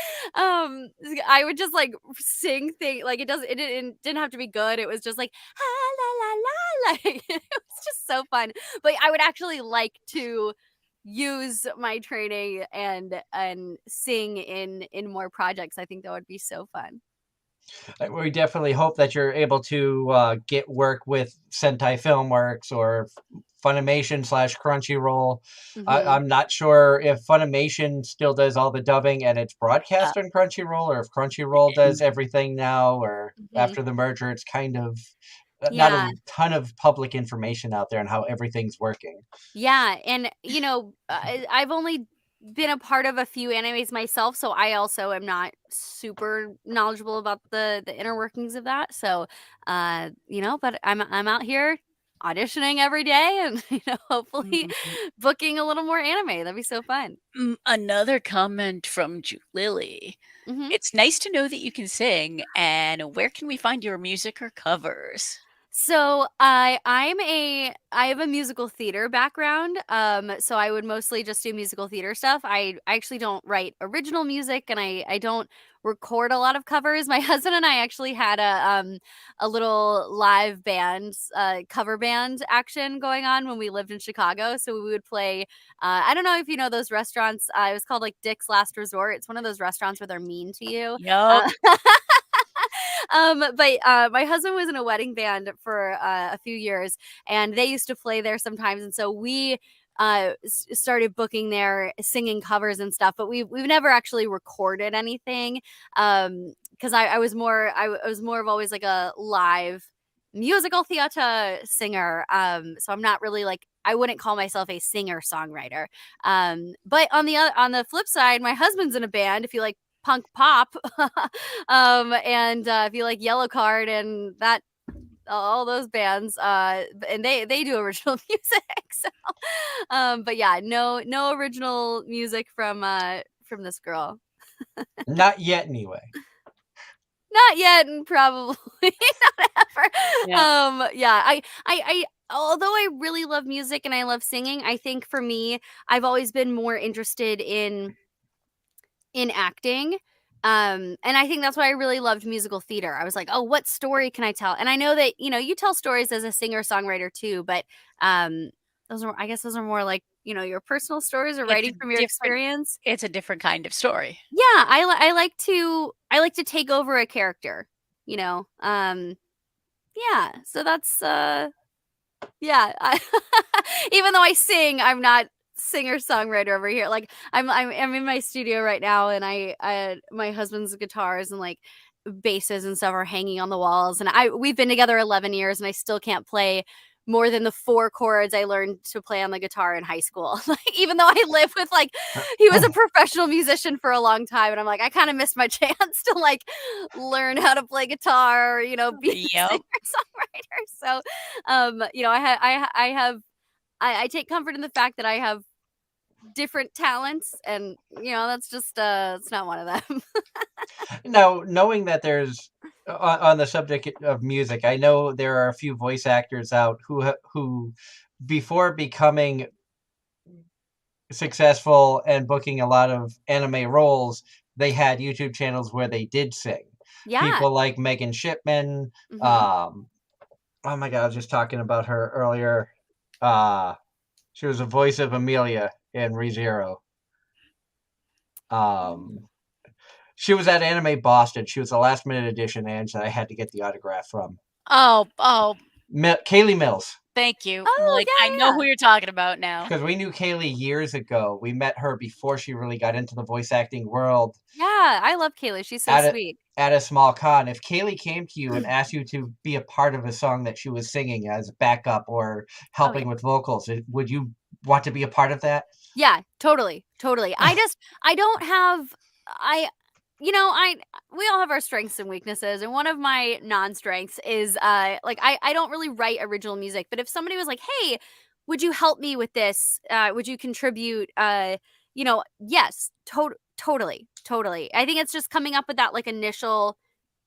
B: I would just like sing things. Like, it didn't have to be good. It was just like ah, la la la. Like, it was just so fun. But I would actually like to use my training and sing in more projects. I think that would be so fun.
A: We definitely hope that you're able to get work with Sentai Filmworks or Funimation / Crunchyroll. I'm not sure if Funimation still does all the dubbing and it's broadcast on Crunchyroll, or if Crunchyroll does everything now, or after the merger, it's kind of not
B: Yeah.
A: a ton of public information out there on how everything's working.
B: Yeah, and I've only been a part of a few animes myself, so I also am not super knowledgeable about the inner workings of that. So, but I'm out here auditioning every day, and hopefully booking a little more anime. That'd be so fun.
C: Another comment from Julily.
B: Mhm.
C: It's nice to know that you can sing, and where can we find your music or covers?
B: So I have a musical theater background. So I would mostly just do musical theater stuff. I actually don't write original music, and I don't record a lot of covers. My husband and I actually had a little live band cover band action going on when we lived in Chicago. So we would play I don't know if you know those restaurants. It was called like Dick's Last Resort. It's one of those restaurants where they're mean to you.
C: Yup.
B: But my husband was in a wedding band for a few years, and they used to play there sometimes. And so we started booking there, singing covers and stuff. But we've never actually recorded anything because I was more of always like a live musical theater singer. So I'm not really like, I wouldn't call myself a singer songwriter. But on the flip side, my husband's in a band. If you like punk pop, and if you like Yellow Card and that, all those bands, and they do original music. So, but yeah, no original music from this girl.
A: Not yet, anyway.
B: Not yet, and probably not ever.
C: Yeah.
B: I although I really love music and I love singing, I think for me, I've always been more interested in acting. And I think that's why I really loved musical theater. I was like, oh, what story can I tell? And I know that, you tell stories as a singer-songwriter too, but those are more like, your personal stories or writing from your experience.
C: It's a different kind of story.
B: Yeah, I like to take over a character, yeah. So that's yeah. Even though I sing, I'm not singer-songwriter over here. Like I'm in my studio right now, and my husband's guitars and like basses and stuff are hanging on the walls, and we've been together 11 years, and I still can't play more than the 4 chords I learned to play on the guitar in high school. Like, even though I live with like, he was a professional musician for a long time, and I'm like, I kind of missed my chance to like learn how to play guitar, or, be a singer-songwriter. So I take comfort in the fact that I have different talents, and that's just it's not one of them.
A: Now, knowing that there's on the subject of music, I know there are a few voice actors out who before becoming successful and booking a lot of anime roles, they had YouTube channels where they did sing.
B: Yeah.
A: People like Megan Shipman. Oh my God, I was just talking about her earlier. She was the voice of Amelia in ReZero. She was at Anime Boston. She was a last minute addition, and I had to get the autograph from.
C: Oh,
A: Kaylee Mills.
C: thank you.
B: Oh,
C: I know who you're talking about now.
A: Because we knew Kaylee years ago. We met her before she really got into the voice acting world.
B: Yeah, I love Kaylee. She's so sweet.
A: At a small con. If Kaylee came to you and asked you to be a part of a song that she was singing as backup or helping with vocals, would you want to be a part of that?
B: Yeah, totally. I don't have, we all have our strengths and weaknesses, and one of my non-strengths is I don't really write original music. But if somebody was like, hey, would you help me with this? Would you contribute? Yes, totally. I think it's just coming up with that like initial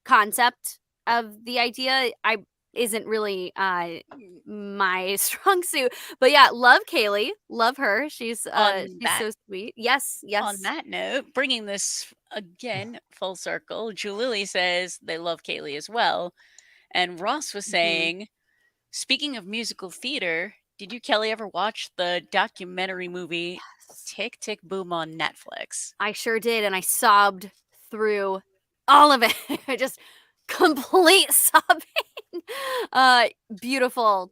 B: concept of the idea. I isn't really my strong suit, but yeah, love Kaylee, love her. She's so sweet. Yes.
C: On that note, bringing this again full circle, Julili says they love Kaylee as well, and Ross was saying, speaking of musical theater, did you, Kelly, ever watch the documentary movie Tick Tick Boom on Netflix?
B: I sure did, and I sobbed through all of it. Just complete sobbing. Beautiful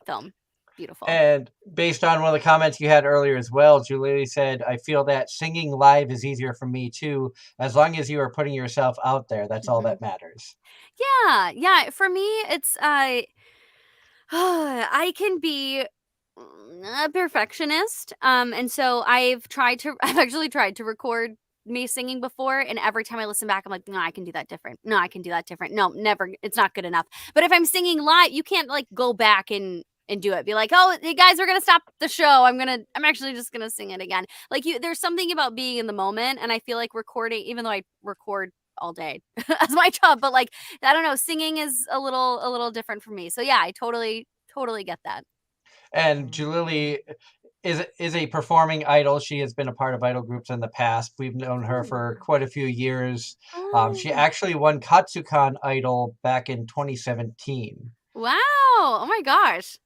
B: film. Beautiful.
A: And based on one of the comments you had earlier as well, Julie said, I feel that singing live is easier for me too. As long as you are putting yourself out there, that's all that matters.
B: Yeah. For me, it's I can be a perfectionist. And so I've actually tried to record me singing before, and every time I listen back, I'm like, no, I can do that different. No, I can do that different. No, never. It's not good enough. But if I'm singing live, you can't like go back and do it. Be like, oh, hey guys, we're gonna stop the show. I'm actually just gonna sing it again. Like there's something about being in the moment, and I feel like recording, even though I record all day as my job, but like I don't know, singing is a little different for me. So yeah, I totally get that.
A: And Julie is a performing idol. She has been a part of idol groups in the past. We've known her for quite a few years. She actually won Katsukan Idol back in 2017.
B: Wow! Oh my gosh!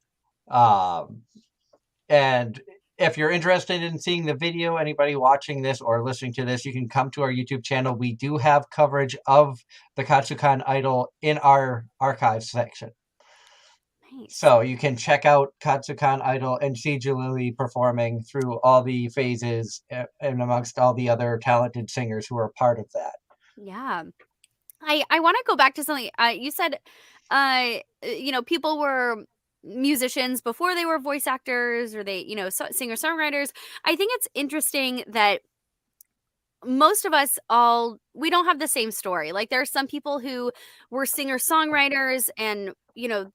A: And if you're interested in seeing the video, anybody watching this or listening to this, you can come to our YouTube channel. We do have coverage of the Katsukan Idol in our archives section. Nice. So you can check out Katsukan Idol and see Julili performing through all the phases and amongst all the other talented singers who are part of that. Yeah.
B: I want to go back to something you said. People were musicians before they were voice actors, or they, singer-songwriters. I think it's interesting that most of us we don't have the same story. Like there are some people who were singer-songwriters, and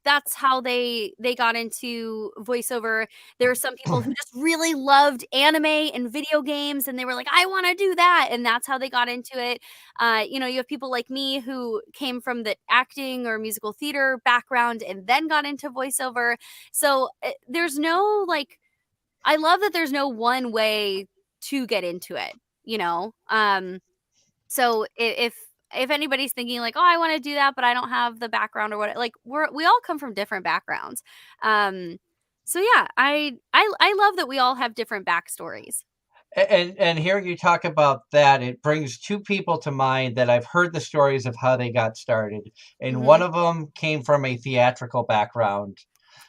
B: that's how they got into voiceover. There are some people who just really loved anime and video games, and they were like, I want to do that, and that's how they got into it. You have people like me who came from the acting or musical theater background and then got into voiceover. So there's no I love that there's no one way to get into it. So if anybody's thinking like, oh, I want to do that, but I don't have the background or what, like we all come from different backgrounds. So yeah, I love that we all have different backstories.
A: And hearing you talk about that, it brings two people to mind that I've heard the stories of how they got started. And one of them came from a theatrical background.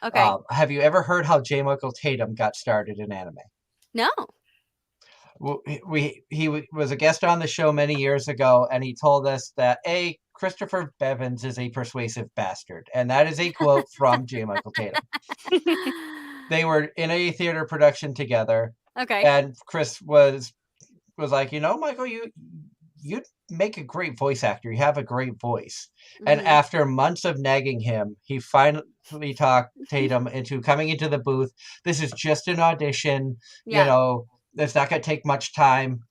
B: Okay.
A: Have you ever heard how J. Michael Tatum got started in anime?
B: No.
A: He was a guest on the show many years ago, and he told us that Christopher Bevins is a persuasive bastard, and that is a quote from J. Michael Tatum. They were in a theater production together.
B: Okay.
A: And Chris was like, Michael, you make a great voice actor. You have a great voice. And after months of nagging him, he finally talked Tatum into coming into the booth. This is just an audition. Yeah. It's not going to take much time.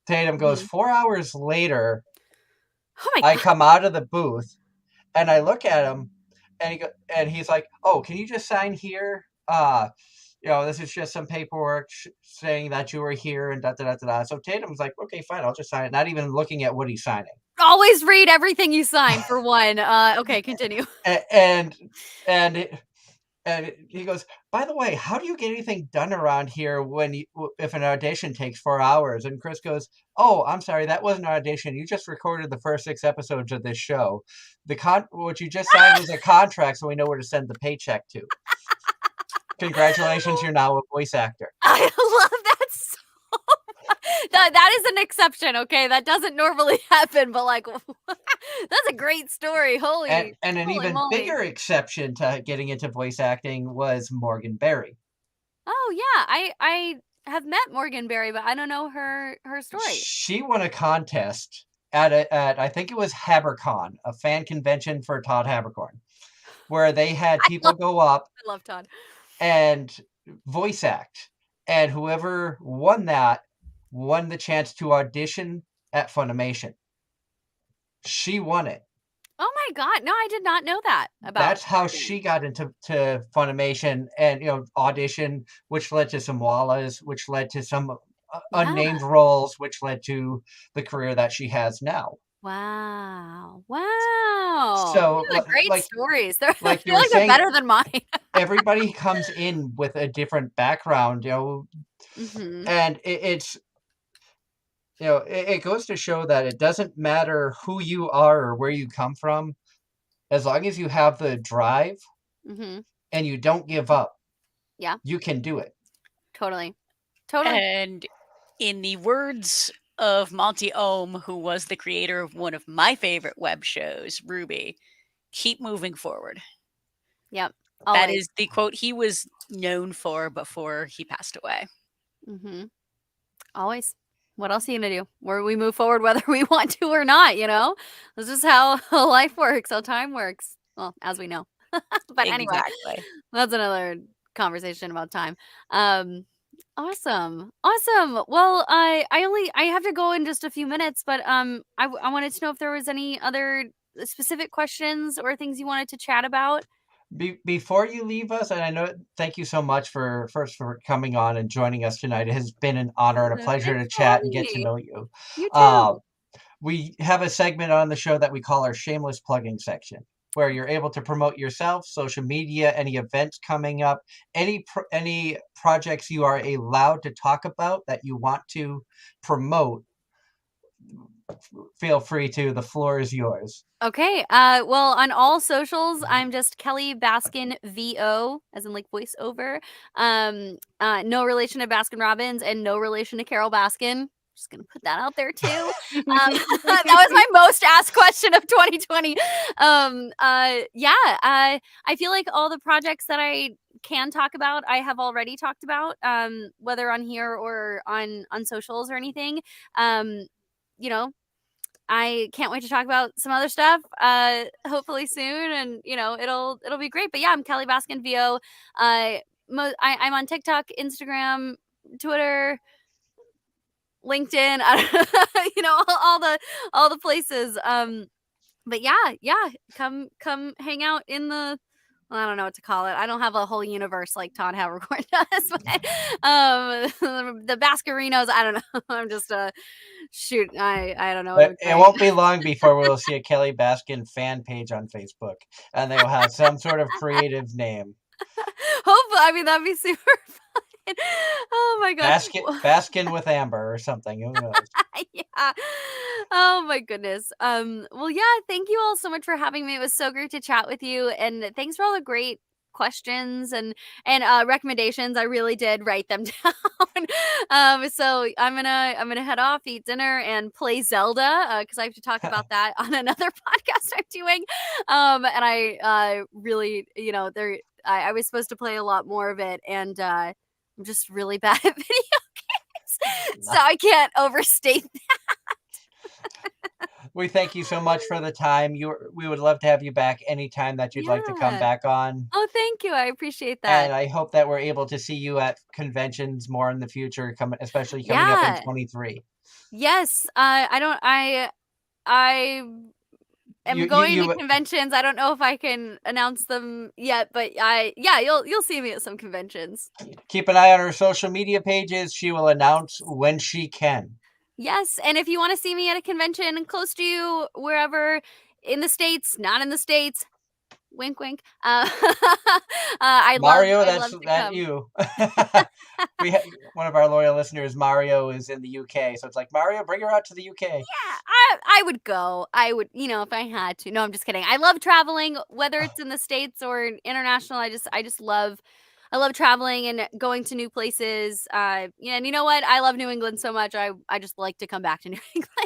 A: Tatum goes, 4 hours later, I come out of the booth, and I look at him, and he's like, oh, can you just sign here? This is just some paperwork saying that you were here and da-da-da-da-da. So Tatum's like, okay, fine, I'll just sign it. Not even looking at what he's signing.
B: Always read everything you sign, for one. Okay, continue.
A: And he goes, by the way, how do you get anything done around here if an audition takes 4 hours? And Chris goes, oh, I'm sorry, that wasn't an audition. You just recorded the first 6 episodes of this show. What you just signed was a contract, so we know where to send the paycheck to. Congratulations, you're now a voice actor.
B: I love that so much. That is an exception, okay? That doesn't normally happen, but that's a great story.
A: And an even bigger exception to getting into voice acting was Morgan Berry.
B: Oh yeah, I have met Morgan Berry, but I don't know her story.
A: She won a contest at I think it was HaberCon, a fan convention for Todd Habercorn. where they had people go up
B: I love Todd.
A: and voice act, and whoever won that won the chance to audition at Funimation. She won it.
B: Oh my god! No, I did not know that about.
A: That's how
B: Morgan.
A: she got into Funimation, and audition, which led to some wallas, which led to some unnamed roles, which led to the career that she has now.
B: Wow! Wow!
A: So,
B: These are great stories. They're, I
A: like you
B: feel
A: were
B: like they're
A: saying,
B: better than mine.
A: everybody comes in with a different background,
B: Mhm.
A: and it's it goes to show that it doesn't matter who you are or where you come from, as long as you have the drive
B: Mhm.
A: and you don't give up.
B: Yeah.
A: You can do it.
B: Totally.
C: And in the words of Monty Ohm, who was the creator of one of my favorite web shows, Ruby, keep moving forward.
B: Yep.
C: That
B: Always.
C: is the quote he was known for before he passed away.
B: Mm-hmm. Always. What else are you gonna do? Where we move forward, whether we want to or not. This is how life works, how time works. Well, as we know. But anyway,
C: Exactly.
B: that's another conversation about time. Awesome. Well, I have to go in just a few minutes, but I wanted to know if there was any other specific questions or things you wanted to chat about.
A: Before you leave us, and I know, thank you so much for coming on and joining us tonight. It has been an honor and a pleasure to
B: Thanks for
A: chat and
B: having
A: get to
B: me.
A: know you.
B: You too.
A: We have a segment on the show that we call our shameless plugging section, where you're able to promote yourself, social media, any events coming up, any projects you are allowed to talk about that you want to promote. Feel free to. The floor is yours.
B: Okay. Well, on all socials, I'm just Kelly Baskin VO, as in like voiceover. No relation to Baskin Robbins and no relation to Carol Baskin. Just gonna put that out there too. That was my most asked question of 2020. I feel like all the projects that I can talk about, I have already talked about, whether on here or on socials or anything. I can't wait to talk about some other stuff, hopefully soon, and it'll be great. But yeah, I'm Kelly Baskin VO. I'm on TikTok, Instagram, Twitter, LinkedIn. All the places. But yeah, come hang out in the. I don't know what to call it. I don't have a whole universe like Todd Havercorn does, but the Baskerinos. I don't know. I'm just shoot. I don't know what I'm
A: It
B: saying.
A: won't be long before we'll see a Kelly Baskin fan page on Facebook, and they will have some sort of creative name.
B: Hopefully, I mean that'd be super fun. Oh my gosh.
A: Baskin with Amber or something. Who knows?
B: Yeah. Oh my goodness. Well, yeah, thank you all so much for having me. It was so great to chat with you, and thanks for all the great questions and recommendations. I really did write them down. So I'm gonna head off, eat dinner, and play Zelda because I have to talk about that on another podcast I'm doing. And I really, I was supposed to play a lot more of it, and I'm just really bad at video games, so I can't overstate that.
A: We thank you so much for the time. We would love to have you back anytime that you'd like to come
B: Yeah.
A: back on.
B: Oh, thank you. I appreciate that.
A: And I hope that we're able to see you at conventions more in the future, especially coming up in 23.
B: Yes. I am going to conventions. I don't know if I can announce them yet, but you'll see me at some conventions.
A: Keep an eye on her social media pages. She will announce when she can.
B: Yes, and if you want to see me at a convention close to you, wherever in the States, not in the States, wink, wink.
A: Mario,
B: I'd love
A: that's you. We have one of our loyal listeners. Mario is in the UK, so it's like, Mario, bring her out to the UK.
B: Yeah, I would go. I would, if I had to. No, I'm just kidding. I love traveling, whether it's in the States or international. I just love. I love traveling and going to new places. And you know what? I love New England so much. I just like to come back to New England.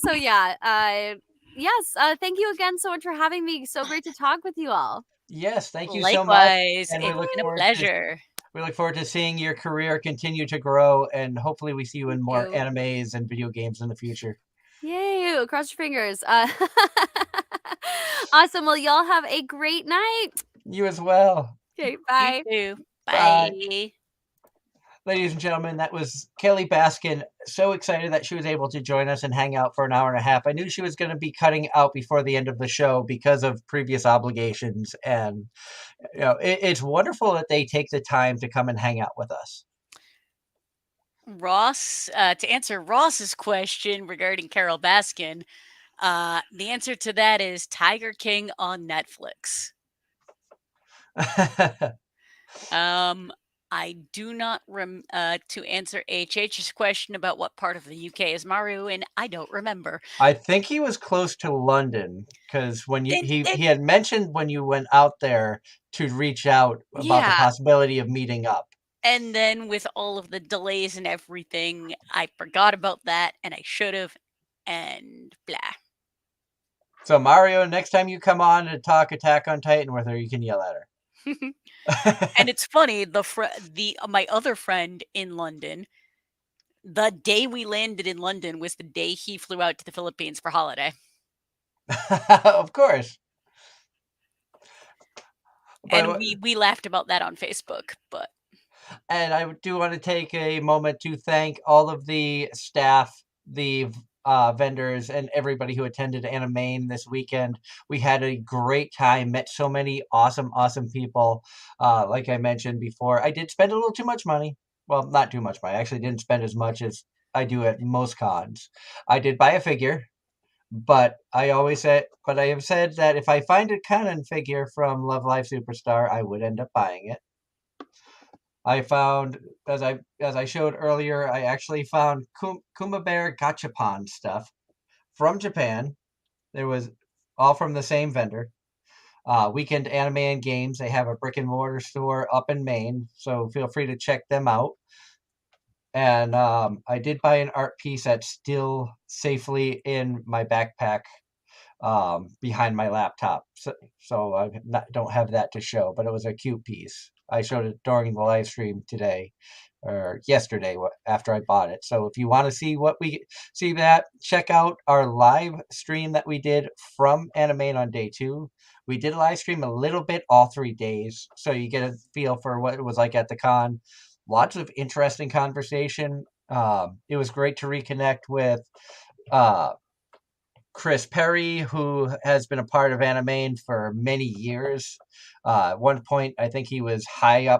B: So yeah. Yes. Thank you again so much for having me. So great to talk with you all.
A: Yes, thank you
C: Likewise,
A: so much. And
C: it's been a pleasure.
A: We look forward to seeing your career continue to grow, and hopefully we see you in more animes and video games in the future.
B: Yay! Cross your fingers. Awesome. Well, y'all have a great night.
A: You as well.
B: Okay, bye.
C: You too.
A: Bye.
C: Bye.
A: Ladies and gentlemen, that was Kelly Baskin. So excited that she was able to join us and hang out for an hour and a half. I knew she was going to be cutting out before the end of the show because of previous obligations. And, it's wonderful that they take the time to come and hang out with us.
C: Ross, to answer Ross's question regarding Carol Baskin, the answer to that is Tiger King on Netflix. I do not to answer HH's question about what part of the UK is Mario in, I don't remember.
A: I think he was close to London because when
C: Then-
A: he had mentioned when you went out there to reach out about the
C: Yeah.
A: possibility of meeting up.
C: And then with all of the delays and everything, I forgot about that and I should have, and blah.
A: So Mario, next time you come on to talk Attack on Titan with her, you can yell at her.
C: And it's funny, my other friend in London, the day we landed in London was the day he flew out to the Philippines for holiday.
A: Of course.
C: And we laughed about that on Facebook, but
A: And I do want to take a moment to thank all of the staff, the vendors, and everybody who attended Anime this weekend. We had a great time, met so many awesome people. Like I mentioned before, I did spend a little too much money. Well, not too much money. I actually didn't spend as much as I do at most cons. I did buy a figure, but I have said that if I find a canon figure from Love Live Superstar, I would end up buying it. I found, as I showed earlier, I actually found Kuma Bear Gachapon stuff from Japan. There was all from the same vendor. Weekend Anime and Games. They have a brick and mortar store up in Maine, so feel free to check them out. And I did buy an art piece that's still safely in my backpack behind my laptop. So I don't have that to show, but it was a cute piece. I showed it during the live stream today or yesterday after I bought it. So if you want to see that, check out our live stream that we did from Anime on day 2. We did live stream a little bit all 3 days, so you get a feel for what it was like at the con. Lots of interesting conversation. It was great to reconnect with Chris Perry, who has been a part of Anime for many years. At one point, I think he was high up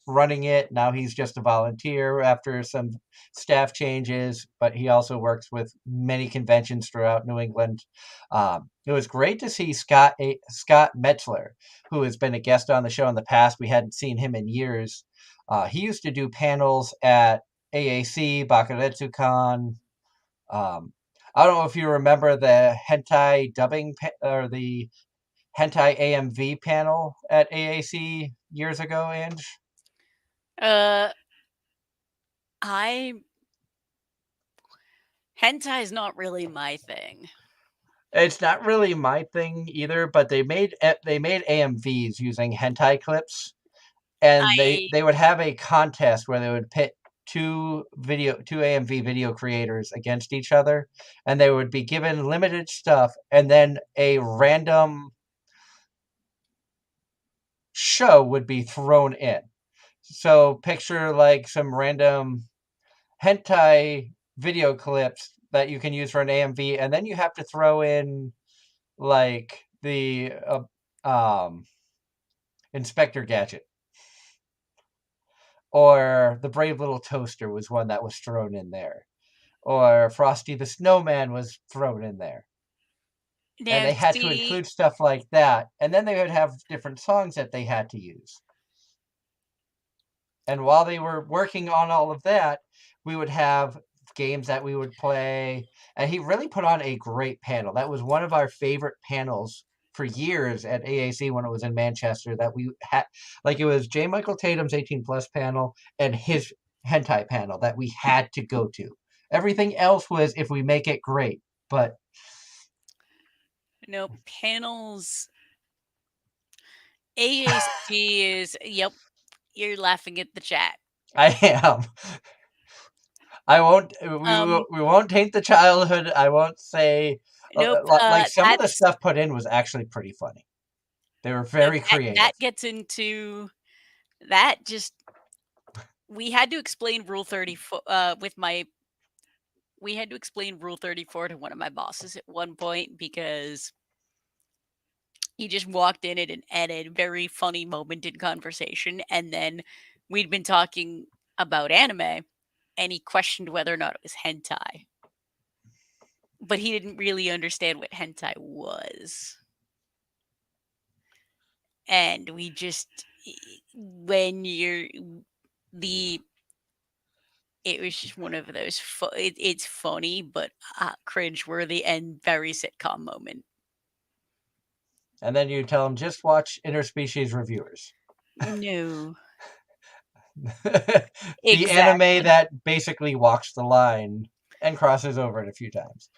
A: running it. Now he's just a volunteer after some staff changes, but he also works with many conventions throughout New England. It was great to see Scott Metzler, who has been a guest on the show in the past. We hadn't seen him in years. He used to do panels at AAC, Bakuretsu-Con. I don't know if you remember the hentai dubbing or the hentai AMV panel at AAC years ago, Ange.
C: Hentai is not really my thing.
A: It's not really my thing either, but they made AMVs using hentai clips, and they would have a contest where they would pit two AMV video creators against each other, and they would be given limited stuff, and then a random show would be thrown in. So picture like some random hentai video clips that you can use for an AMV, and then you have to throw in like the Inspector Gadget. Or the Brave Little Toaster was one that was thrown in there. Or Frosty the Snowman was thrown in there. And they had to include stuff like that. And then they would have different songs that they had to use. And while they were working on all of that, we would have games that we would play. And he really put on a great panel. That was one of our favorite panels for years at AAC when it was in Manchester, that we had, like, it was J. Michael Tatum's 18 plus panel and his hentai panel that we had to go to. Everything else was if we make it great, but
C: no panels. AAC is, yep, you're laughing at the chat.
A: I am. I won't. We won't taint the childhood. I won't say
C: Nope.
A: Like some of the
C: That's
A: stuff put in was actually pretty funny. They were very creative.
C: that gets into that. Just we had to explain Rule 34 we had to explain Rule 34 to one of my bosses at one point because he just walked in at a very funny moment in conversation, and then we'd been talking about anime, and he questioned whether or not it was hentai. But he didn't really understand what hentai was. And we just when you're the it was just one of those it's funny but cringeworthy and very sitcom moment.
A: And then you tell them, just watch interspecies reviewers.
C: No.
A: The
C: Exactly.
A: anime that basically walks the line and crosses over it a few times.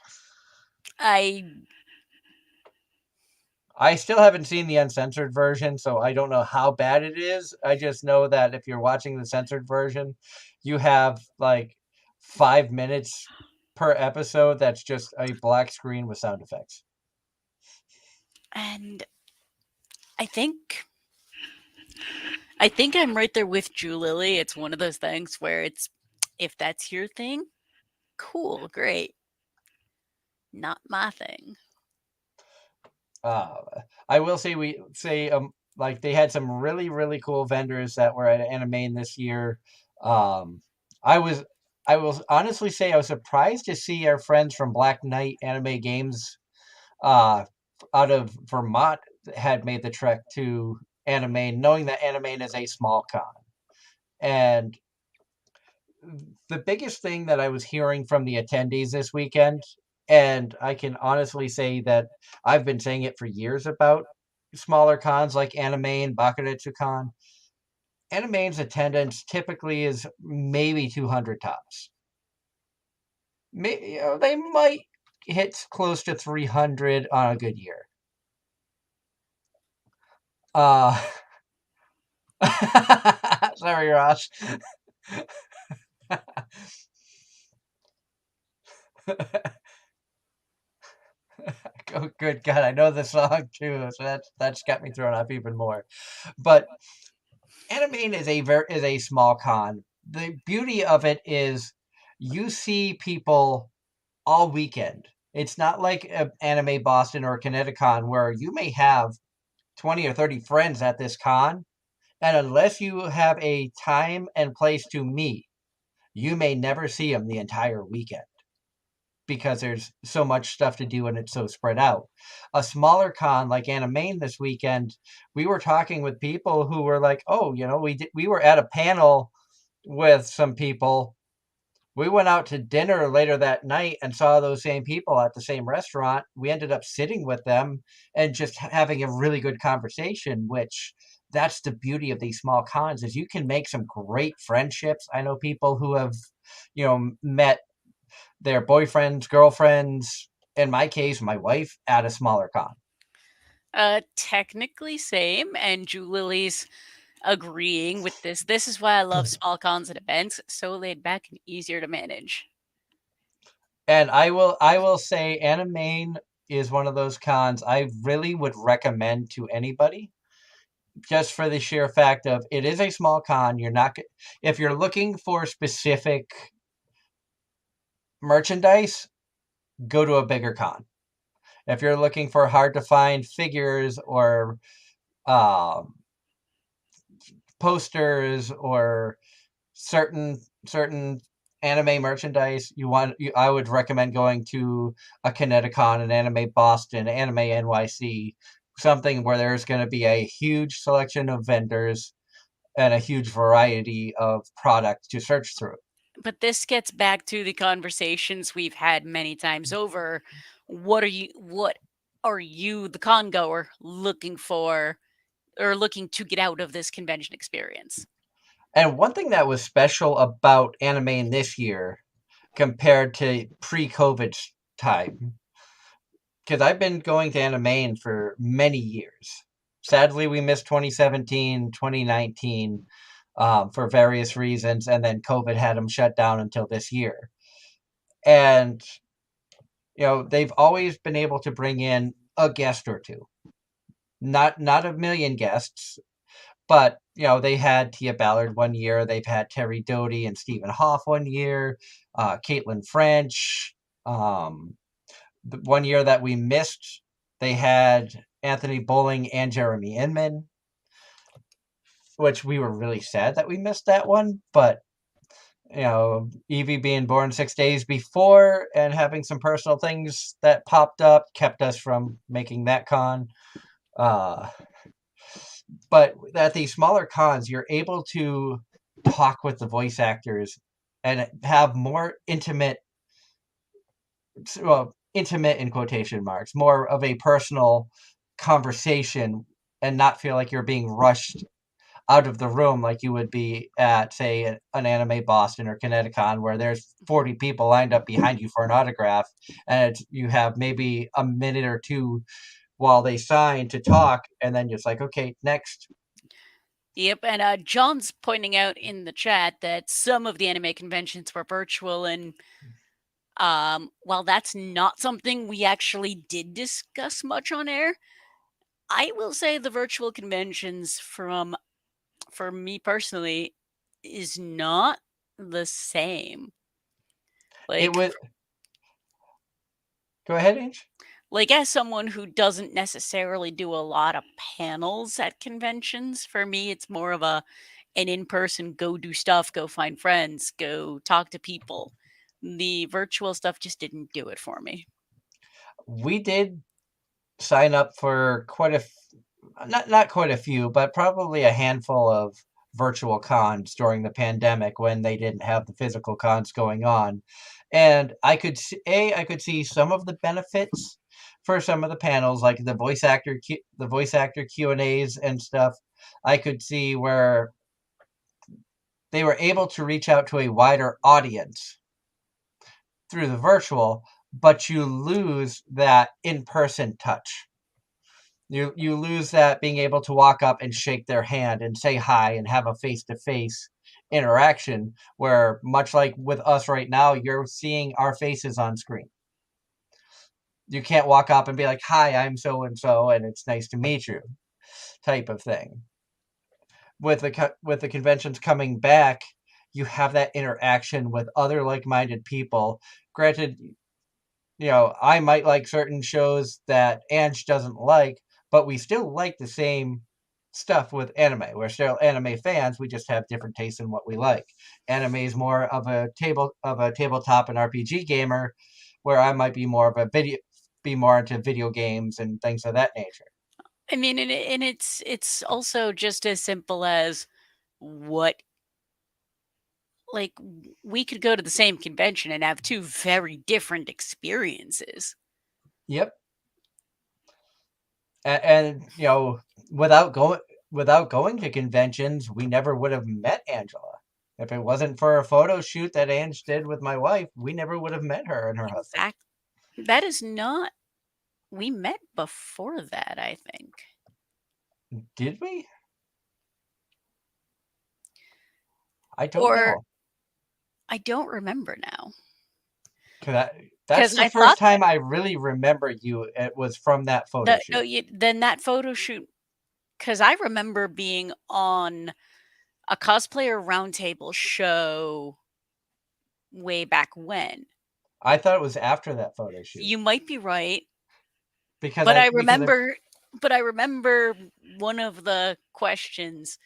A: I still haven't seen the uncensored version, so I don't know how bad it is. I just know that if you're watching the censored version, you have like 5 minutes per episode that's just a black screen with sound effects.
C: And I think I'm right there with Julily. It's one of those things where it's if that's your thing, cool, great. Not my thing.
A: I will say like they had some really really cool vendors that were at Anime this year. I was I will honestly say I was surprised to see our friends from Black Knight Anime Games uh out of Vermont had made the trek to Anime, knowing that Anime is a small con. And the biggest thing that I was hearing from the attendees this weekend, and I can honestly say that I've been saying it for years about smaller cons like Anime and Bakuretsu Con. Anime's attendance typically is maybe 200 tops. They might hit close to 300 on a good year. Sorry, Ross. Oh, good God, I know the song too, so that's got me thrown up even more. But Anime is a small con. The beauty of it is you see people all weekend. It's not like Anime Boston or Kineticon where you may have 20 or 30 friends at this con, and unless you have a time and place to meet, you may never see them the entire weekend because there's so much stuff to do and it's so spread out. A smaller con like Anime this weekend, we were talking with people who were like, "Oh, we were at a panel with some people. We went out to dinner later that night and saw those same people at the same restaurant. We ended up sitting with them and just having a really good conversation, which that's the beauty of these small cons is you can make some great friendships. I know people who have, met their boyfriends, girlfriends, in my case, my wife, at a smaller con.
C: Technically same, and Julily's agreeing with this. This is why I love small cons and events. So laid back and easier to manage.
A: And I will say Anime is one of those cons I really would recommend to anybody, just for the sheer fact of it is a small con. You're not if you're looking for specific merchandise, go to a bigger con. If you're looking for hard to find figures or um, posters or certain anime merchandise, I would recommend going to a Kineticon, an Anime Boston, Anime NYC, something where there's going to be a huge selection of vendors and a huge variety of products to search through.
C: But this gets back to the conversations we've had many times over. What are you, the con goer, looking for or looking to get out of this convention experience?
A: And one thing that was special about Anime this year compared to pre-COVID time, because I've been going to Anime for many years. Sadly, we missed 2017, 2019 for various reasons, and then COVID had them shut down until this year. And they've always been able to bring in a guest or two. Not a million guests, but they had Tia Ballard one year. They've had Terry Doty and Stephen Hoff one year. Caitlin French. The one year that we missed, they had Anthony Bowling and Jeremy Inman, which we were really sad that we missed that one. But Evie being born 6 days before and having some personal things that popped up kept us from making that con. But at these smaller cons, you're able to talk with the voice actors and have more intimate, well, intimate in quotation marks, more of a personal conversation and not feel like you're being rushed out of the room like you would be at, say, an Anime Boston or Kineticon, where there's 40 people lined up behind you for an autograph, and you have maybe a minute or two while they sign to talk, and then just like, okay, next.
C: Yep, and John's pointing out in the chat that some of the anime conventions were virtual, and while that's not something we actually did discuss much on air, I will say the virtual conventions for me personally is not the same.
A: It
C: Like,
A: would. Go ahead, Ange.
C: like as someone who doesn't necessarily do a lot of panels at conventions, for me it's more of an in-person go do stuff, go find friends, go talk to people. The virtual stuff just didn't do it for me.
A: We did sign up for not quite a few, but probably a handful of virtual cons during the pandemic when they didn't have the physical cons going on. And I could see some of the benefits for some of the panels, like the voice actor Q&As and stuff. I could see where they were able to reach out to a wider audience through the virtual, but you lose that in-person touch. You lose that being able to walk up and shake their hand and say hi and have a face-to-face interaction, where much like with us right now, you're seeing our faces on screen. You can't walk up and be like, hi, I'm so and so and it's nice to meet you, type of thing. With the conventions coming back, you have that interaction with other like-minded people. Granted, I might like certain shows that Ange doesn't like, but we still like the same stuff with anime. We're still anime fans. We just have different tastes in what we like. Anime is more of a tabletop and RPG gamer, where I might be more into video games and things of that nature.
C: I mean, and it's also just as simple as what, like, we could go to the same convention and have two very different experiences.
A: Yep. And without going to conventions, we never would have met Angela. If it wasn't for a photo shoot that Ange did with my wife, we never would have met her and her husband.
C: That is not. We met before that, I think.
A: Did we? I don't know.
C: I don't remember now.
A: That's the first time I really remember you. It was from that photo shoot.
C: Then that photo shoot, because I remember being on a cosplayer roundtable show way back when.
A: I thought it was after that photo shoot.
C: You might be right.
A: But
C: I remember one of the questions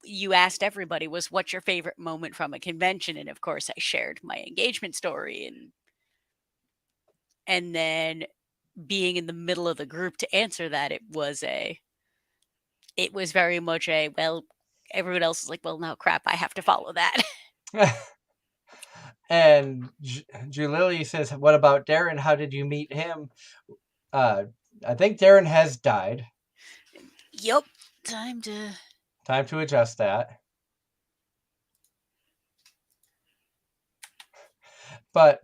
C: you asked everybody was, what's your favorite moment from a convention? And of course I shared my engagement story, and then being in the middle of the group to answer that, it was very much well, everyone else is like, well, no, crap, I have to follow that.
A: And Julili says, what about Darren? How did you meet him? I think Darren has died.
C: Yep. Time to
A: adjust that. But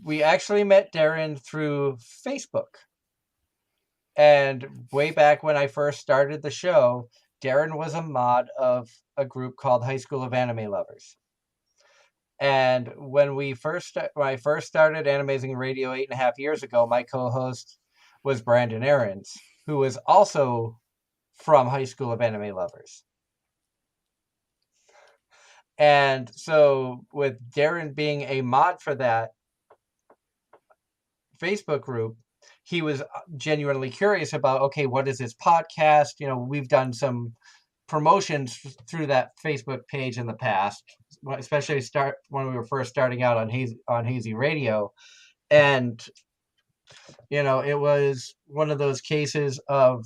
A: we actually met Darren through Facebook. And way back when I first started the show, Darren was a mod of a group called High School of Anime Lovers. And when I first started Anime-Zing Radio 8.5 years ago, my co-host was Brandon Aarons, who was also from High School of Anime Lovers. And so with Darren being a mod for that Facebook group, he was genuinely curious about, okay, what is this podcast? You know, we've done some promotions through that Facebook page in the past, especially when we were first starting out on Hazy Radio. And, you know, it was one of those cases of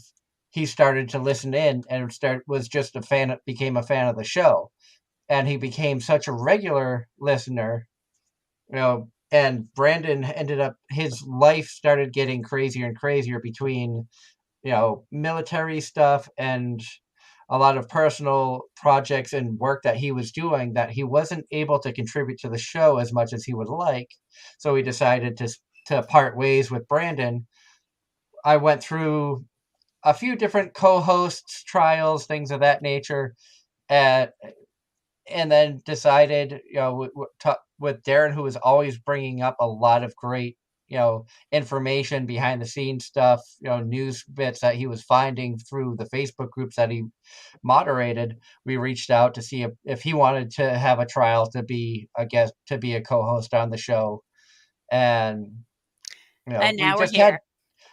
A: he started to listen in and was just became a fan of the show. And he became such a regular listener, you know, and Brandon his life started getting crazier and crazier between, you know, military stuff and a lot of personal projects and work that he was doing, that he wasn't able to contribute to the show as much as he would like. So he decided to part ways with Brandon. I went through a few different co-hosts, trials, things of that nature, and then decided, you know, with Darren, who was always bringing up a lot of great, you know, information, behind the scenes stuff, you know, news bits that he was finding through the Facebook groups that he moderated. We reached out to see if he wanted to have a trial to be a guest, to be a co-host on the show. And, you know,
C: And
A: we
C: now we're
A: just had,
C: here.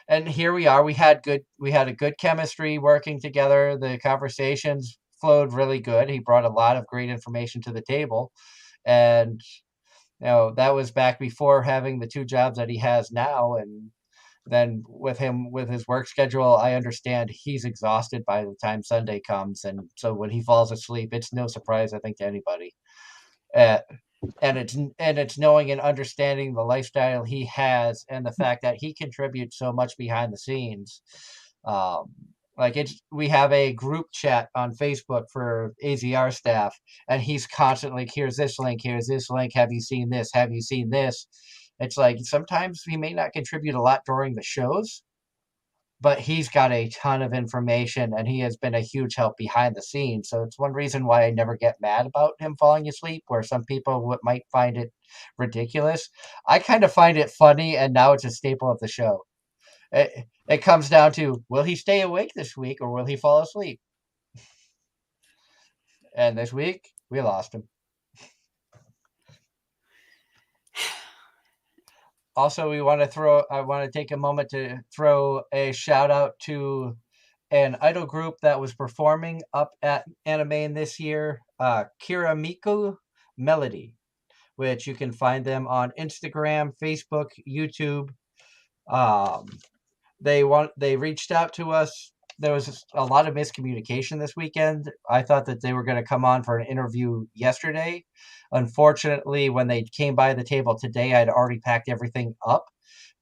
A: and here we are. We had a good chemistry working together. The conversations flowed really good. He brought a lot of great information to the table. And, you know, that was back before having the two jobs that he has now. And then with his work schedule, I understand he's exhausted by the time Sunday comes. And so when he falls asleep, it's no surprise, I think, to anybody. Uh, and it's knowing and understanding the lifestyle he has, and the fact that he contributes so much behind the scenes. Um, like we have a group chat on Facebook for AZR staff, and he's constantly, here's this link, have you seen this, have you seen this? It's like sometimes he may not contribute a lot during the shows, but he's got a ton of information, and he has been a huge help behind the scenes. So it's one reason why I never get mad about him falling asleep, where some people might find it ridiculous. I kind of find it funny, and now it's a staple of the show. It comes down to, will he stay awake this week or will he fall asleep? And this week, we lost him. Also, I want to take a moment to throw a shout out to an idol group that was performing up at Anime this year, Kiramiku Melody, which you can find them on Instagram, Facebook, YouTube. Um, they reached out to us. There was a lot of miscommunication this weekend. I thought that they were going to come on for an interview yesterday. Unfortunately, when they came by the table today, I'd already packed everything up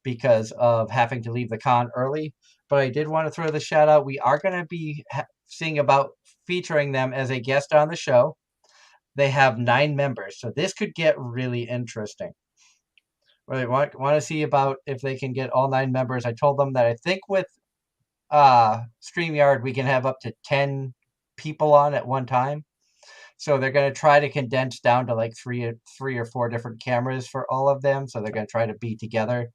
A: because of having to leave the con early. But I did want to throw the shout out. We are going to be seeing about featuring them as a guest on the show. They have 9 members, so this could get really interesting. Really want to see about if they can get all 9 members. I told them that I think with StreamYard we can have up to 10 people on at one time. So they're going to try to condense down to like three or four different cameras for all of them. So they're going to try to be together.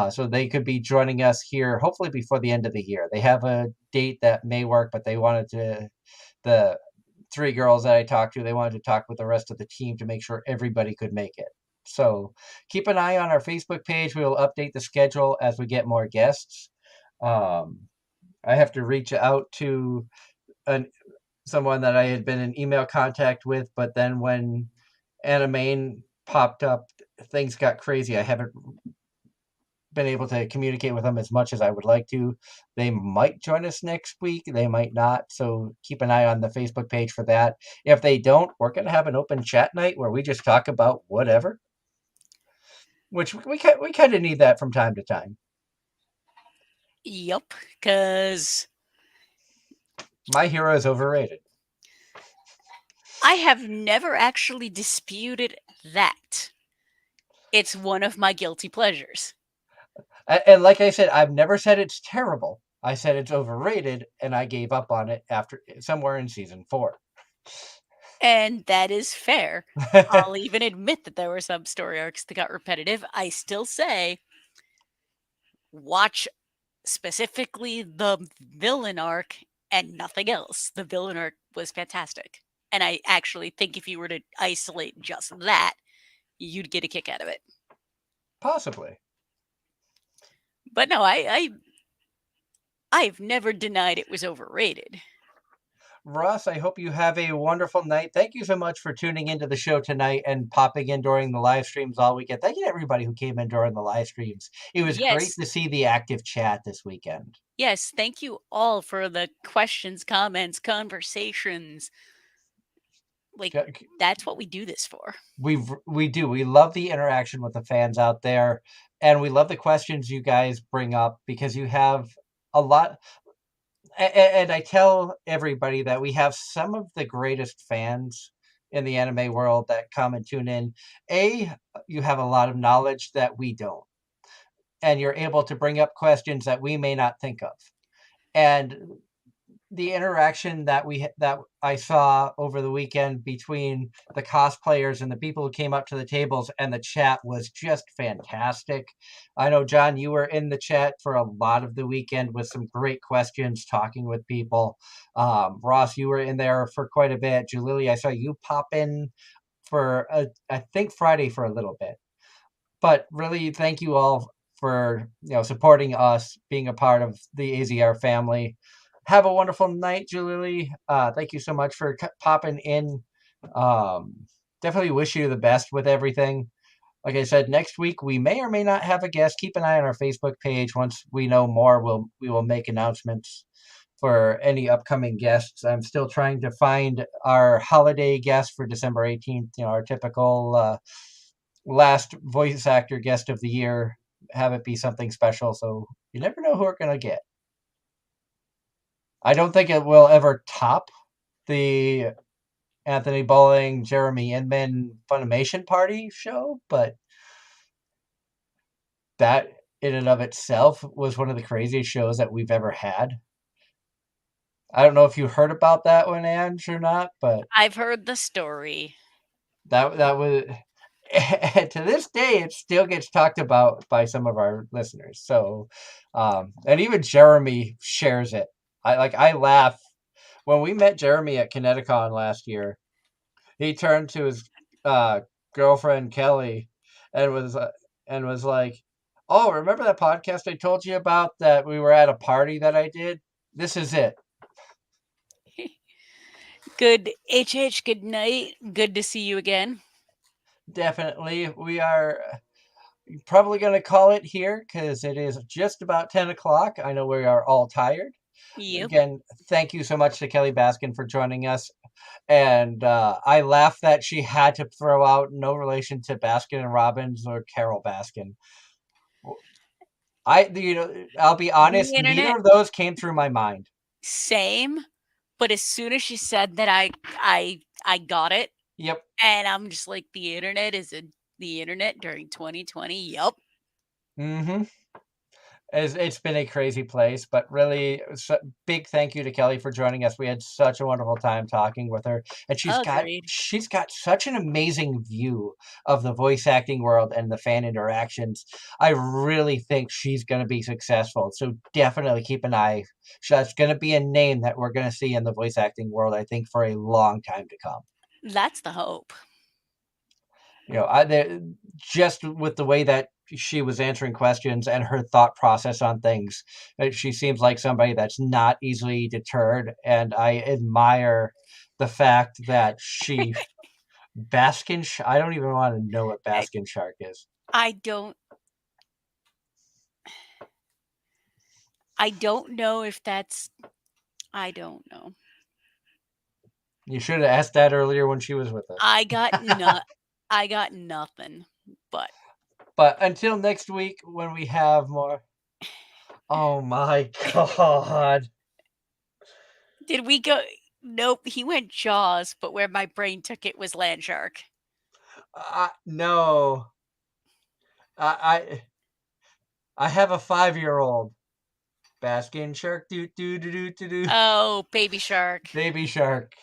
A: So they could be joining us here hopefully before the end of the year. They have a date that may work, but the 3 girls that I talked to, they wanted to talk with the rest of the team to make sure everybody could make it. So keep an eye on our Facebook page. We will update the schedule as we get more guests. I have to reach out to someone that I had been in email contact with, but then when Anime popped up, things got crazy. I haven't been able to communicate with them as much as I would like to. They might join us next week. They might not. So keep an eye on the Facebook page for that. If they don't, we're going to have an open chat night where we just talk about whatever, which we kind of need that from time to time.
C: Yup, because
A: My Hero is overrated.
C: I have never actually disputed that. It's one of my guilty pleasures.
A: And like I said, I've never said it's terrible. I said it's overrated, and I gave up on it after somewhere in season 4.
C: And that is fair. I'll even admit that there were some story arcs that got repetitive. I still say watch specifically the villain arc and nothing else. The villain arc was fantastic. And I actually think if you were to isolate just that, you'd get a kick out of it.
A: Possibly.
C: But no, I've never denied it was overrated.
A: Ross, I hope you have a wonderful night. Thank you so much for tuning into the show tonight and popping in during the live streams all weekend. Thank you to everybody who came in during the live streams. It was great
C: Yes.
A: to see the active chat this weekend.
C: Yes, thank you all for the questions, comments, conversations. Like, that's what we do this for.
A: We do. We love the interaction with the fans out there, and we love the questions you guys bring up because you have a lot. And I tell everybody that we have some of the greatest fans in the anime world that come and tune in. You have a lot of knowledge that we don't, and you're able to bring up questions that we may not think of. And the interaction that I saw over the weekend between the cosplayers and the people who came up to the tables and the chat was just fantastic. I know, John, you were in the chat for a lot of the weekend with some great questions, talking with people. Ross, you were in there for quite a bit. Julili, I saw you pop in for I think Friday for a little bit. But really, thank you all for supporting us, being a part of the AZR family. Have a wonderful night, Julili. Thank you so much for popping in. Definitely wish you the best with everything. Like I said, next week we may or may not have a guest. Keep an eye on our Facebook page. Once we know more, we will make announcements for any upcoming guests. I'm still trying to find our holiday guest for December 18th. Our typical last voice actor guest of the year. Have it be something special. So you never know who we're gonna get. I don't think it will ever top the Anthony Bowling, Jeremy Inman Funimation Party show, but that in and of itself was one of the craziest shows that we've ever had. I don't know if you heard about that one, Ange, or not, but
C: I've heard the story.
A: that was to this day it still gets talked about by some of our listeners. So, and even Jeremy shares it. I laugh when we met Jeremy at Kineticon last year. He turned to his girlfriend Kelly and was like, "Oh, remember that podcast I told you about that we were at a party that I did? This is it."
C: Good HH, good night. Good to see you again.
A: Definitely. We are probably going to call it here because it is just about 10 o'clock. I know we are all tired.
C: Yep.
A: Again, thank you so much to Kelly Baskin for joining us. And I laugh that she had to throw out no relation to Baskin and Robbins or Carol Baskin. I'll be honest, neither of those came through my mind.
C: Same, but as soon as she said that, I got it.
A: Yep.
C: And I'm just like, the internet is the internet during 2020. Yep.
A: Mm-hmm. It's been a crazy place, but really, big thank you to Kelly for joining us. We had such a wonderful time talking with her, and she's got such an amazing view of the voice acting world and the fan interactions. I really think she's going to be successful. So definitely keep an eye. That's going to be a name that we're going to see in the voice acting world, I think, for a long time to come.
C: That's the hope.
A: Just with the way that she was answering questions and her thought process on things, she seems like somebody that's not easily deterred, and I admire the fact that she I don't even want to know what Baskin Shark is.
C: I don't know if that's I don't know.
A: You should have asked that earlier when she was with us.
C: I got nothing.
A: But until next week when we have more. Oh my God.
C: Did we go? Nope, he went Jaws, but where my brain took it was Land Shark.
A: No. I have a 5-year-old. Baskin Shark, do.
C: Oh, Baby Shark.
A: Baby Shark.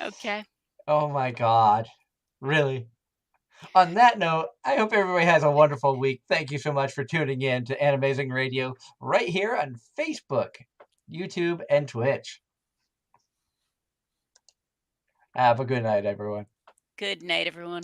C: Okay.
A: Oh my God. Really? On that note, I hope everybody has a wonderful week. Thank you so much for tuning in to Anime-Zing Radio right here on Facebook, YouTube, and Twitch. Have a good night, everyone.
C: Good night, everyone.